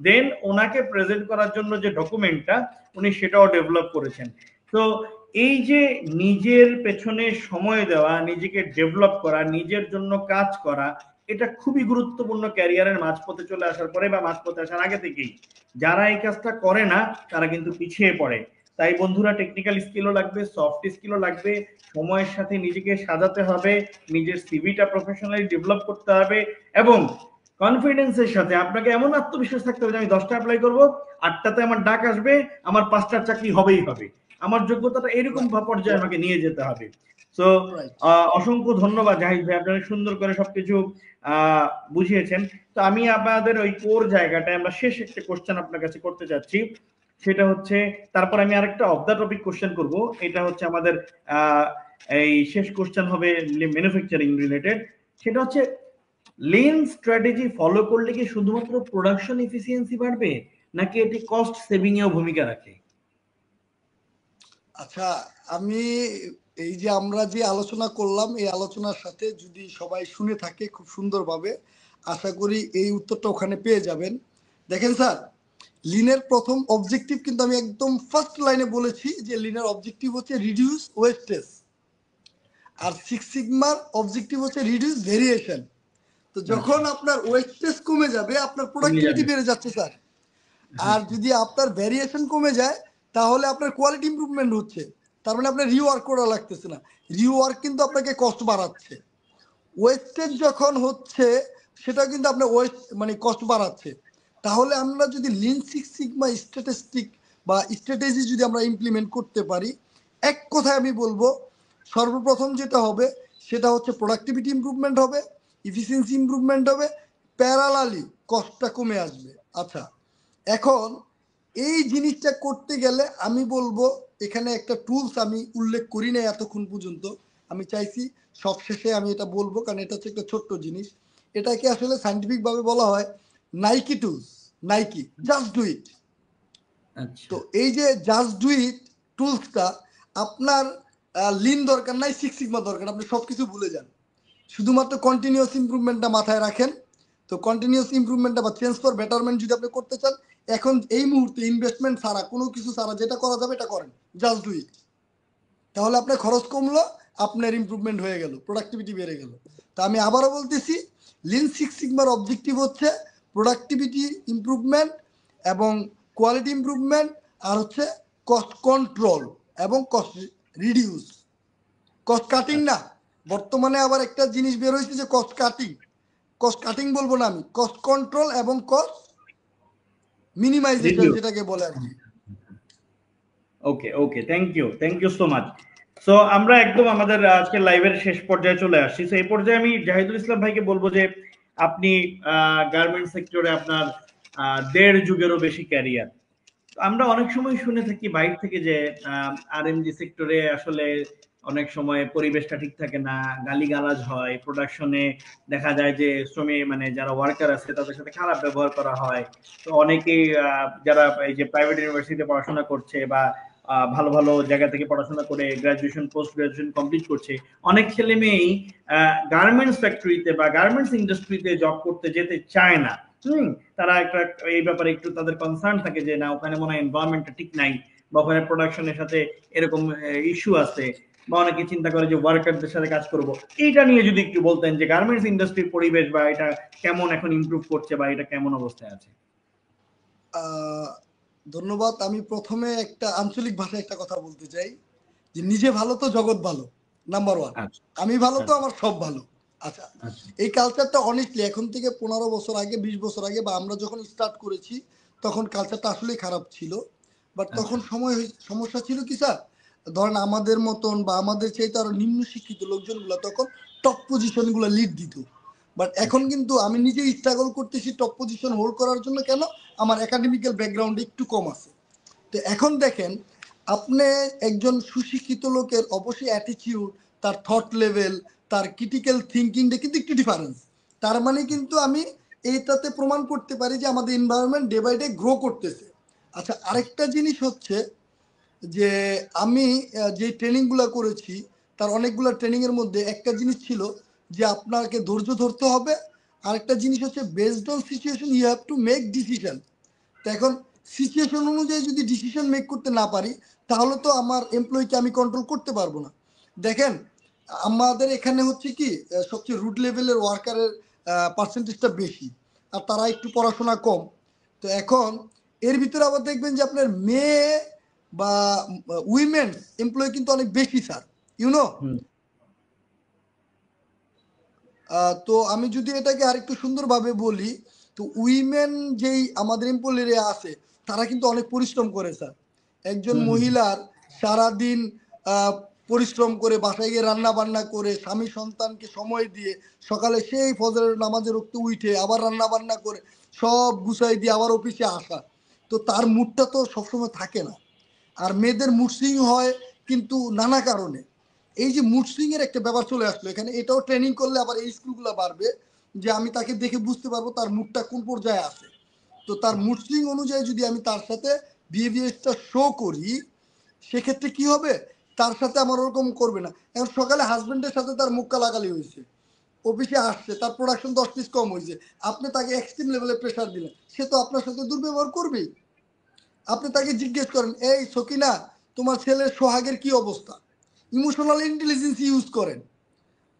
দেন ওনাকে প্রেজেন্ট করার জন্য যে ডকুমেন্টটা উনি সেটাও ডেভেলপ করেছেন। তো এই যে নিজের পেছনে সময় দেওয়া, নিজেকে ডেভেলপ করা, নিজের জন্য কাজ করা, এটা খুবই গুরুত্বপূর্ণ ক্যারিয়ারের মাঝপথে চলে আসার পরে বা মাঝপথে আসার আগে থেকেই। যারা এই কাজটা করে না তারা কিন্তু পিছিয়ে পড়ে। তাই বন্ধুরা, টেকনিক্যাল স্কিলও লাগবে, সফট স্কিলও লাগবে, সময়ের সাথে নিজেকে সাজাতে হবে, নিজের সিভিটা প্রফেশনালি ডেভেলপ করতে হবে, এবং কনফিডেন্সের সাথে আপনাকে এমন আত্মবিশ্বাস থাকতে হবে যে আমি 10টা অ্যাপ্লাই করবো, 8টাতে আমার ডাক আসবে, আমার 5টার চাকরি হবেই হবে। আমার যোগ্যতাটা এরকম পর্যায়ে আমাকে নিয়ে যেতে হবে। তো অসংখ্য ধন্যবাদ জাহিদ ভাই, আপনারা সুন্দর করে সবকিছু বুঝিয়েছেন। তো আমি আপনাদের ওই কোর জায়গাটায় আমরা শেষ একটা কোশ্চেন আপনার কাছে করতে চাচ্ছি, সেটা হচ্ছে, তারপর আমি আরেকটা অফ দা টপিক কোশ্চেন করব। এটা হচ্ছে আমাদের এই শেষ কোশ্চেন হবে ম্যানুফ্যাকচারিং রিলেটেড। সেটা হচ্ছে, লিন স্ট্র্যাটেজি ফলো করলে কি শুধুমাত্র প্রোডাকশন এফিসিয়েন্সি বাড়বে, নাকি এটি কস্ট সেভিং এও ভূমিকা রাখে? আচ্ছা, আমি এই যে আমরা যে আলোচনা করলাম, এই আলোচনার সাথে যদি সবাই শুনে থাকে খুব সুন্দরভাবে, আশা করি এই উত্তরটা ওখানে পেয়ে যাবেন। দেখেন স্যার, লিনের প্রথম অবজেক্টিভ কিন্তু আমি একদম ফার্স্ট লাইনে বলেছি যে লিনের অবজেক্টিভ হচ্ছে রিডিউস ওয়েস্টেজ, আর সিক্স সিগমার অবজেক্টিভ হচ্ছে রিডিউস ভেরিয়েশন। তো যখন আপনার ওয়েস্টেজ কমে যাবে, আপনার প্রোডাক্টিভিটি বেড়ে যাচ্ছে স্যার। আর যদি আপনার ভ্যারিয়েশন কমে যায়, তাহলে আপনার কোয়ালিটি ইমপ্রুভমেন্ট হচ্ছে, তার মানে আপনার রিওয়ার্ক করা লাগতেছে না। রিওয়ার্ক কিন্তু আপনাকে কস্ট বাড়াচ্ছে। ওয়েস্টেজ যখন হচ্ছে, সেটা কিন্তু আপনার ওয়েস্ট মানে কস্ট বাড়াচ্ছে। তাহলে আমরা যদি লিন সিক্স সিগমা স্ট্যাটিস্টিক বা স্ট্র্যাটেজি যদি আমরা ইমপ্লিমেন্ট করতে পারি, এক কথায় আমি বলবো, সর্বপ্রথম যেটা হবে সেটা হচ্ছে প্রোডাক্টিভিটি ইমপ্রুভমেন্ট হবে, ইফিসিয়েন্সি ইমপ্রুভমেন্ট হবে, প্যারালালি কস্টটা কমে আসবে। আচ্ছা, এখন এই জিনিসটা করতে গেলে আমি বলবো, এখানে একটা টুলস আমি উল্লেখ করি না এতক্ষণ পর্যন্ত, আমি চাইছি সবশেষে আমি এটা বলবো, কারণ এটা হচ্ছে একটা ছোট্ট জিনিস। এটাকে আসলে সাইন্টিফিক ভাবে বলা হয় Nike tools, Nike just do it. তো এই যে জাস্ট ডু ইট টুলসটা, আপনার লিন দরকার নাই, সিক্স সিগমা দরকার, আপনি সবকিছু ভুলে যান, শুধুমাত্র কন্টিনিউয়াস ইমপ্রুভমেন্টটা মাথায় রাখেন। তো কন্টিনিউয়াস ইমপ্রুভমেন্টটা বা চেঞ্জ ফর বেটারমেন্ট যদি আপনি করতে চান, এখন এই মুহূর্তে ইনভেস্টমেন্ট ছাড়া, কোনো কিছু ছাড়া যেটা করা যাবে এটা করেন, জাস্ট ডু ইট। তাহলে আপনার খরচ কমলো, আপনার ইমপ্রুভমেন্ট হয়ে গেল, প্রোডাক্টিভিটি বেড়ে গেল। তা আমি আবারও বলতেছি, লিন সিক্স সিগমার অবজেক্টিভ হচ্ছে প্রোডাক্টিভিটি ইমপ্রুভমেন্ট এবং কোয়ালিটি ইমপ্রুভমেন্ট, আর হচ্ছে কস্ট কন্ট্রোল এবং কস্ট রিডিউস, কস্ট কাটিং না। বর্তমানে আবার একটা জিনিস বের হয়েছে যে কস্ট কাটিং, কস্ট কাটিং বলবো না আমি, কস্ট কন্ট্রোল এবং কস্ট মিনিমাইজেশন যেটাকে বলে আর কি। Okay okay, thank you so much. So আমরা একদম আমাদের আজকের লাইভের শেষ পর্যায়ে চলে আসছি। সো এই পর্যায়ে আমি জাহিদুল ইসলাম ভাইকে বলবো যে আপনি গার্মেন্ট সেক্টরে আপনার 1.5 যুগেরও বেশি ক্যারিয়ার। আমরা অনেক সময় শুনে থাকি বাইরে থেকে যে আরএমজি সেক্টরে আসলে অনেক সময় পরিবেশটা ঠিক থাকে না, গালিগালাজ হয়, প্রোডাকশনে দেখা যায় যে শ্রমিক মানে যারা ওয়ার্কার আছে তাদের সাথে খারাপ ব্যবহার করা হয়। তো অনেকেই যারা এই যে প্রাইভেট ইউনিভার্সিটিতে পড়াশোনা করছে বা ভালো ভালো জায়গা থেকে পড়াশোনা করে গ্রাজুয়েশন পোস্ট গ্রাজুয়েশন কমপ্লিট করছে, অনেক ছেলে মেয়েই গার্মেন্টস ফ্যাক্টরিতে বা গার্মেন্টস ইন্ডাস্ট্রিতে জব করতে যেতে চায় না। হুম, তারা একটা এই ব্যাপারে একটু তাদের কনসার্ন থাকে যে না ওখানে মনে হয় এনভায়রনমেন্টটা ঠিক নাই, বা ওখানে প্রোডাকশনের সাথে এরকম ইস্যু আছে, বা অনেকে চিন্তা করে যে ওয়ার্কারদের সাথে কাজ করব। এইটা নিয়ে যদি একটু বলতেন যে গার্মেন্টস ইন্ডাস্ট্রির পরিবেশ বা এটা কেমন এখন ইমপ্রুভ করছে বা এটা কেমন অবস্থায় আছে। ধন্যবাদ। আমি প্রথমে একটা আঞ্চলিক ভাষায় একটা কথা বলতে চাই যে নিজে ভালো তো জগৎ ভালো, নাম্বার ওয়ান। আচ্ছা আমি ভালো তো আচ্ছা আমার সব ভালো। আচ্ছা, আচ্ছা এই কালচারটা অনেস্টলি এখন থেকে 15 বছর আগে, 20 বছর আগে বা আমরা যখন স্টার্ট করেছি তখন কালচারটা আসলেই খারাপ ছিল। বাট তখন আচ্ছা সমস্যা ছিল কি স্যার, ধরেন আমাদের মতন বা আমাদের চাইতে আরো নিম্ন শিক্ষিত লোকজনগুলো তখন টপ পজিশনগুলো লিড দিত। বাট এখন আচ্ছা কিন্তু আমি নিজে স্ট্রাগল করতেছি টপ পজিশন হোল্ড করার জন্য। কেন? আমার একাডেমিক্যাল ব্যাকগ্রাউন্ড একটু কম আছে। তো এখন দেখেন, আপনি একজন সুশিক্ষিত লোকের অবশ্যই অ্যাটিটিউড, তার থট লেভেল, তার ক্রিটিক্যাল থিঙ্কিংটা কিন্তু একটু ডিফারেন্স। তার মানে কিন্তু আমি এইটাতে প্রমাণ করতে পারি যে আমাদের environment day by day grow করতেছে। আচ্ছা, আরেকটা জিনিস হচ্ছে যে আমি যে ট্রেনিংগুলো করেছি তার অনেকগুলো ট্রেনিংয়ের মধ্যে একটা জিনিস ছিল যে আপনাকে ধৈর্য ধরতে হবে। আরেকটা জিনিস হচ্ছে based on situation you have to make decision. তো এখন সিচুয়েশন অনুযায়ী যদি ডিসিশন মেক করতে না পারি তাহলে তো আমার এমপ্লয়িকে আমি কন্ট্রোল করতে পারবো না। দেখেন, আমাদের এখানে হচ্ছে কি সবচেয়ে রুট লেভেলের ওয়ার্কারের পার্সেন্টেজটা বেশি, আর তারা একটু পড়াশোনা কম। তো এখন এর ভিতরে আবার দেখবেন যে আপনার মেয়ে বা উইমেন এমপ্লয়ি কিন্তু অনেক বেশি স্যার, ইউনো। হুম তো আমি যদি এটাকে আরেকটু সুন্দরভাবে বলি, তো উইমেন যেই আমাদের এমপ্লয়িরা আছে তারা কিন্তু অনেক পরিশ্রম করে স্যার। একজন হুম হুম মহিলার সারাদিন আহ, পরিশ্রম করে বাসায় গিয়ে রান্না বান্না করে স্বামী সন্তানকে সময় দিয়ে সকালে সেই ফজরের নামাজের রক্ত উঠে আবার রান্না বান্না করে সব গুছাই দিয়ে আবার অফিসে আসা। তো তার মুডটা তো সবসময় থাকে না। আর মেয়েদের মুড সুইং হয় কিন্তু নানা কারণে। এই যে মুড সুইং এর একটা ব্যাপার চলে আসলো এখানে, এটাও ট্রেনিং করলে আবার এই স্কিলগুলো বাড়বে যে আমি তাকে দেখে বুঝতে পারবো তার মুডটা কোন পর্যায়ে আছে। তো তার মুড সুইং অনুযায়ী যদি আমি তার সাথে বিহেভিয়ারটা শো করি সেক্ষেত্রে কি হবে, তার সাথে আমার ওরকম করবে না। এখন সকালে হাজবেন্ডের সাথে তার মুক্কা লাগালি হয়েছে, অফিসে আসছে, তার প্রোডাকশন 10 পিস কম হয়েছে, আপনি তাকে এক্সট্রিম লেভেলে প্রেশার দিলেন, সে তো আপনার সাথে দুর্ব্যবহার করবেই। আপনি তাকে জিজ্ঞেস করেন, এই সকিনা, তোমার ছেলের সোহাগের কি অবস্থা? ইমোশনাল ইন্টেলিজেন্স ইউজ করেন,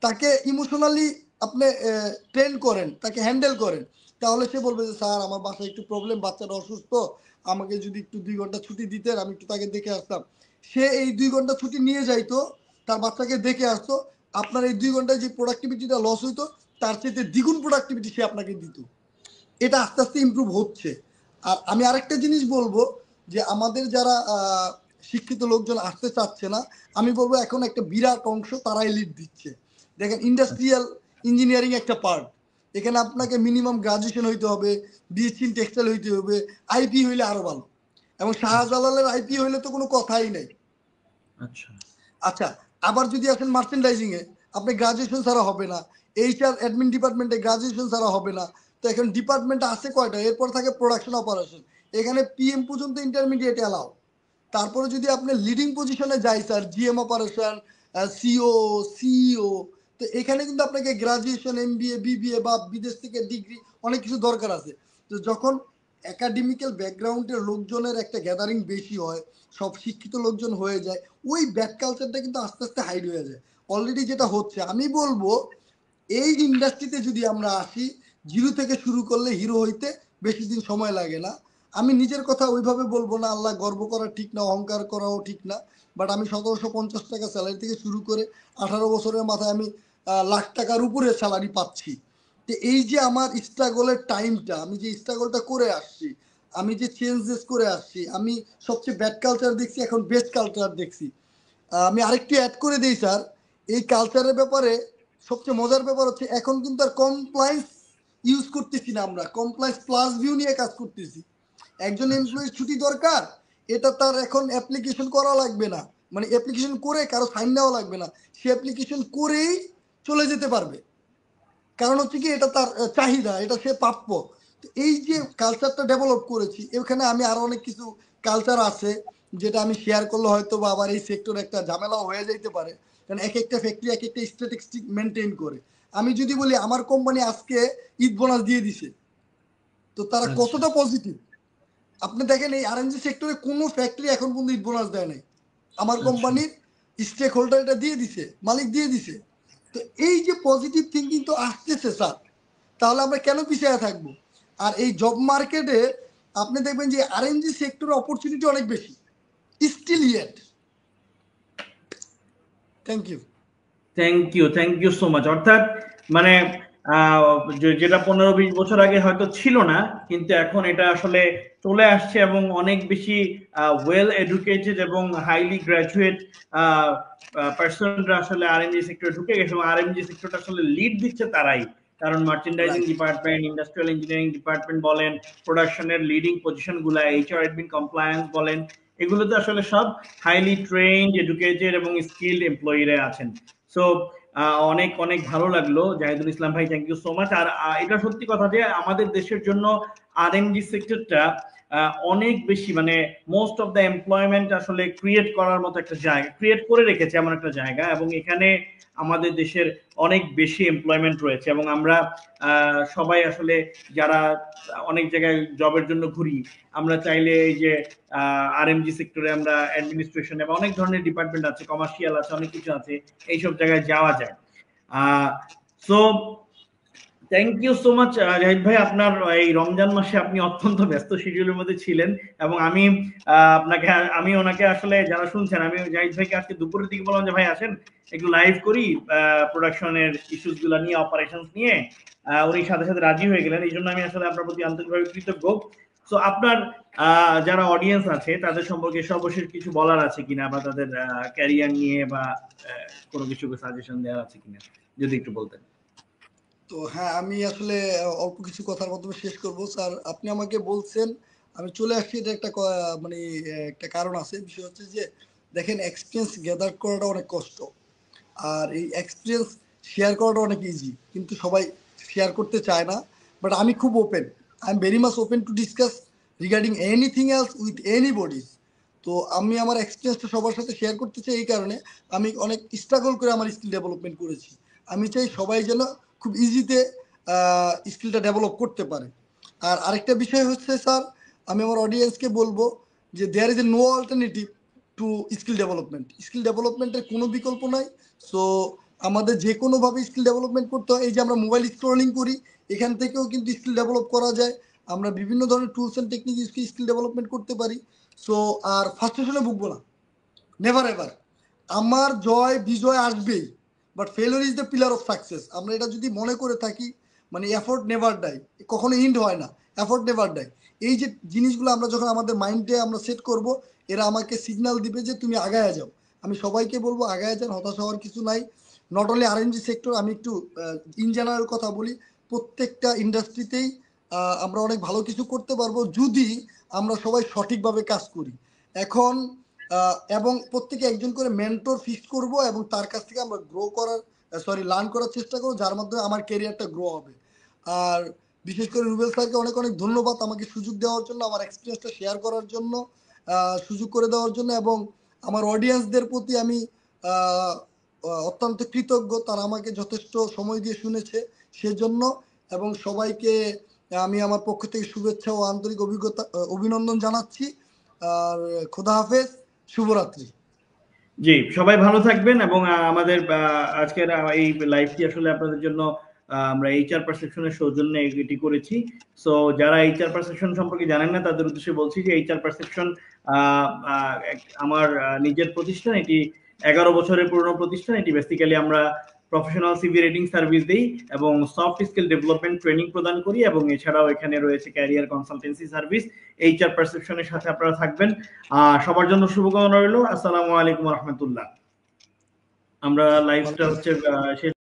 তাকে ইমোশনালি আপনি ট্রেন করেন, তাকে হ্যান্ডেল করেন। তাহলে সে বলবে যে স্যার আমার বাসায় একটু প্রবলেম, বাচ্চাটা অসুস্থ, আমাকে যদি একটু 2 ঘন্টা ছুটি দিতেন আমি একটু তাকে দেখে আসতাম। সে এই 2 ঘন্টা ছুটি নিয়ে যাইতো, তার বাচ্চাকে দেখে আসতো। আপনার এই 2 ঘন্টায় যে প্রোডাক্টিভিটিটা লস হইতো তার চেয়ে দ্বিগুণ প্রোডাক্টিভিটি সে আপনাকে দিত। এটা আস্তে আস্তে ইমপ্রুভ হচ্ছে। আর আমি আরেকটা জিনিস বলবো যে আমাদের যারা শিক্ষিত লোকজন আসতে চাচ্ছে না, আমি বলবো এখন একটা বিরাট অংশ তারাই লিড দিচ্ছে। দেখেন, ইন্ডাস্ট্রিয়াল ইঞ্জিনিয়ারিং একটা পার্ট, এখানে আপনাকে মিনিমাম গ্রাজুয়েশন হইতে হবে, বিএসসি ইন টেক্সটাইল হইতে হবে, আইপি হইলে আরো ভালো। এবং আচ্ছা শাহজালালের আইপি হইলে তো কোনো কথাই নেই। আচ্ছা আচ্ছা, আবার যদি আসেন মার্চেন্ডাইজিং এ, আপনি গ্রাজুয়েশন ছাড়া হবে না। এইচআর অ্যাডমিন ডিপার্টমেন্টে গ্রাজুয়েশন ছাড়া হবে না। তো এখন ডিপার্টমেন্ট আছে কয়টা, এরপর থাকে প্রোডাকশন অপারেশন, এখানে পিএম পর্যন্ত ইন্টারমিডিয়েট অ্যালাউ। তারপরে যদি আপনি লিডিং পজিশনে যাই sir, GM operation, CO, CEO, তো এখানে কিন্তু আপনাকে গ্রাজুয়েশন, এমবিএ, বিবিএ বা বিদেশ থেকে ডিগ্রি অনেক কিছু দরকার আছে। তো যখন একাডেমিক্যাল ব্যাকগ্রাউন্ডের লোকজনের একটা গ্যাদারিং বেশি হয়, সব শিক্ষিত লোকজন হয়ে যায়, ওই ব্যাড কালচারটা কিন্তু আস্তে আস্তে হাইড হয়ে যায়। অলরেডি যেটা হচ্ছে, আমি বলবো এই ইন্ডাস্ট্রিতে যদি আমরা আসি, জিরো থেকে শুরু করলে হিরো হইতে বেশি দিন সময় লাগে না। আমি নিজের কথা ওইভাবে বলবো না, আল্লাহ গর্ব করা ঠিক না, অহংকার করাও ঠিক না। বাট আমি 1750 টাকা স্যালারি থেকে শুরু করে 18 বছরের মাথায় আমি লাখ টাকার উপরে স্যালারি পাচ্ছি। তো এই যে আমার স্ট্রাগলের টাইমটা, আমি যে স্ট্রাগলটা করে আসছি, আমি যে চেঞ্জেস করে আসছি, আমি সবচেয়ে ব্যাড কালচার দেখছি, এখন বেস্ট কালচার দেখছি। আমি আরেকটু অ্যাড করে দিই স্যার, এই কালচারের ব্যাপারে সবচেয়ে মজার ব্যাপার হচ্ছে এখন কিন্তু আর কমপ্লায়েন্স ইউজ করতেছি না, আমরা কমপ্লায়েন্স প্লাস ভিউ নিয়ে কাজ করতেছি। একজন আচ্ছা এমপ্লয়ির ছুটি দরকার, এটা তার এখন অ্যাপ্লিকেশন করা লাগবে না, মানে অ্যাপ্লিকেশন করে কারো সাইন নেওয়া লাগবে না, সে অ্যাপ্লিকেশন করেই চলে যেতে পারবে। কারণ হচ্ছে কি, এটা তার চাহিদা, এটা সে প্রাপ্য। তো এই যে কালচারটা ডেভেলপ করেছি, এখানে আমি আরো অনেক কিছু কালচার আছে যেটা আমি শেয়ার করলে হয়তো বা আবার এই সেক্টর একটা ঝামেলাও হয়ে যাইতে পারে, কারণ এক একটা ফ্যাক্টরি এক একটা স্ট্যাটিস্টিক মেনটেন করে। আমি যদি বলি আমার কোম্পানি আজকে ঈদ বোনাস দিয়ে দিছে, তো তারা আচ্ছা কতটা পজিটিভ। আপনি দেখেন এই আরএনজি সেক্টরে কোনো ফ্যাক্টরি এখন পর্যন্ত ঈদ বোনাস দেয় নাই, আমার আচ্ছা কোম্পানির স্টেক হোল্ডার এটা দিয়ে দিছে, মালিক দিয়ে দিছে। তো এই যে পজিটিভ থিঙ্কিং তো আসতেছে স্যার, তাহলে আমরা কেন পিছিয়ে থাকবো? আর এই জব মার্কেটে আপনি দেখবেন যে আরএনজি সেক্টরের অপরচুনিটি অনেক বেশি still yet. Thank you. Thank you so much. অর্থাৎ মানে যেটা 15-20 বছর আগে হয়তো ছিল না, কিন্তু এখন এটা আসলে চলে আসছে এবং অনেক বেশি ওয়েল এডুকেটেড এবং হাইলি গ্রাজুয়েট পার্সনরা আসলে আরএমজি সেক্টরে ঢুকে গেছে এবং আরএমজি সেক্টরটা আসলে লিড দিচ্ছে তারাই। কারণ merchandising right. Department, industrial engineering department বলেন, প্রোডাকশনের লিডিং পজিশন গুলা, এইচআর অ্যাডমিন কমপ্লায়েন্স বলেন, এগুলোতে আসলে সব হাইলি ট্রেন্ড, এডুকেটেড এবং স্কিলড এমপ্লয়িরা আছেন। সো অনেক অনেক ভালো লাগলো জাহিদুল ইসলাম ভাই, থ্যাংক ইউ সো মাচ। আর এটা সত্যি কথা যে আমাদের দেশের জন্য আরএমজি সেক্টরটা অনেক বেশি মানে মোস্ট অফ দ্য এমপ্লয়মেন্ট আসলে ক্রিয়েট করার মতো একটা জায়গা ক্রিয়েট করে রেখেছে, এমন একটা জায়গা, এবং এখানে আমাদের দেশের অনেক বেশি এমপ্লয়মেন্ট রয়েছে। এবং আমরা সবাই আসলে যারা অনেক জায়গায় জবের জন্য ঘুরি, আমরা চাইলে এই যে আরএমজি সেক্টরে আমরা অ্যাডমিনিস্ট্রেশনে বা অনেক ধরনের ডিপার্টমেন্ট আছে, কমার্শিয়াল আছে, অনেক কিছু আছে, এইসব জায়গায় যাওয়া যায়। So thank you so much Zahid ভাই। আপনার এই রমজান মাসে আপনি অত্যন্ত ব্যস্ত শিডিউলের মধ্যে ছিলেন, এবং আমি আমি ওনাকে আসলে যারা শুনছেন, আমি জাহিদ ভাইকে আজকে দুপুরের দিকে বললাম যে ভাই আসেন একটু লাইভ করি প্রোডাকশনের ইস্যুস গুলা নিয়ে, অপারেশন নিয়ে। উনি সাথে সাথে রাজি হয়ে গেলেন, এই জন্য আমি আসলে আপনার প্রতি আন্তরিকভাবে কৃতজ্ঞ। সো আপনার যারা অডিয়েন্স আছে তাদের সম্পর্কে সর্বশেষ কিছু বলার আছে কিনা, বা তাদের ক্যারিয়ার নিয়ে বা কোনো কিছু সাজেশন দেওয়ার আছে কিনা, যদি একটু বলতেন। তো হ্যাঁ, আমি আসলে অল্প কিছু কথার মাধ্যমে শেষ করব। স্যার আপনি আমাকে বলছেন আমি চলে আসছি, এটা একটা মানে একটা কারণ আছে। বিষয় হচ্ছে যে দেখেন এক্সপিরিয়েন্স গ্যাদার করাটা অনেক কষ্ট, আর এই এক্সপিরিয়েন্স শেয়ার করাটা অনেক ইজি, কিন্তু সবাই শেয়ার করতে চায় না। বাট আমি খুব open, I am very much open to discuss regarding anything else with anybody's. তো আমি আমার এক্সপিরিয়েন্সটা সবার সাথে শেয়ার করতে চাই, এই কারণে আমি অনেক স্ট্রাগল করে আমার স্কিল ডেভেলপমেন্ট করেছি। আমি চাই সবাই যেন খুব ইজিতে স্কিলটা ডেভেলপ করতে পারে। আর আরেকটা বিষয় হচ্ছে স্যার, আমি আমার অডিয়েন্সকে বলবো যে there is a no alternative to skill development. Skill ডেভেলপমেন্টের কোনো বিকল্প নাই। সো আমাদের যে কোনোভাবে স্কিল ডেভেলপমেন্ট করতে হয়। এই যে আমরা মোবাইল স্ক্রলিং করি, এখান থেকেও কিন্তু স্কিল ডেভেলপ করা যায়। আমরা বিভিন্ন ধরনের tools and technique skill development করতে পারি। সো আর ফার্স্টেশনে ভুগবো না, নেভার এভার। আমার জয় বিজয় আসবেই, but failure is the pillar of success. আমরা এটা যদি মনে করে থাকি, মানে এফোর্ট নেভার ডাই, কখনো ইন্ড হয় না, এফোর্ট নেভার ডাই। এই যে জিনিসগুলো আমরা যখন আমাদের মাইন্ডে আমরা সেট করব, এরা আমাকে সিগন্যাল দিবে যে তুমি আগায় যাও। আমি সবাইকে বলবো আগায় যান, হতাশ হওয়ার কিছু নাই। নট অনলি আরএনজি সেক্টর, আমি একটু ইন জেনারেল কথা বলি, প্রত্যেকটা ইন্ডাস্ট্রিতেই আমরা অনেক ভালো কিছু করতে পারবো যদি আমরা সবাই সঠিকভাবে কাজ করি। এখন এবং প্রত্যেকে একজন করে মেন্টর ফিক্স করব, এবং তার কাছ থেকে আমরা লার্ন করার চেষ্টা করবো, যার মাধ্যমে আমার ক্যারিয়ারটা গ্রো হবে। আর বিশেষ করে রুবেল স্যারকে অনেক অনেক ধন্যবাদ আমাকে সুযোগ দেওয়ার জন্য, আমার এক্সপিরিয়েন্সটা শেয়ার করার জন্য, সুযোগ করে দেওয়ার জন্য। এবং আমার অডিয়েন্সদের প্রতি আমি অত্যন্ত কৃতজ্ঞ, তারা আমাকে যথেষ্ট সময় দিয়ে শুনেছে সেজন্য। এবং সবাইকে আমি আমার পক্ষ থেকে শুভেচ্ছা ও আন্তরিক অভিনন্দন জানাচ্ছি। আর খোদা হাফেজ, শুভরাত্রি। জি, সবাই ভালো থাকবেন। এবং আমাদের আজকের এই লাইভটি আসলে আপনাদের জন্য আমরা এইচআর পারসেপশনের সৌজন্যে এটি করেছি। সো যারা এইচআর পারসেপশন সম্পর্কে জানেন না তাদের উদ্দেশ্যে বলছি যে এইচআর পারসেপশন আমার নিজের প্রতিষ্ঠান। এটি 11 বছরের পুরনো প্রতিষ্ঠান। এটি বেসিক্যালি আমরা প্রফেশনাল সিভি রেটিং সার্ভিস দিই এবং সফট স্কিল ডেভেলপমেন্ট ট্রেনিং প্রদান করি, এবং এছাড়াও এখানে রয়েছে ক্যারিয়ার কনসালটেন্সি সার্ভিস। এইচআর পারসেপশনের সাথে আপনারা থাকবেন। সবার জন্য শুভকামনা রইল। আসসালামু আলাইকুম রহমতুল্লাহ। আমরা লাইভটা হচ্ছে শেষ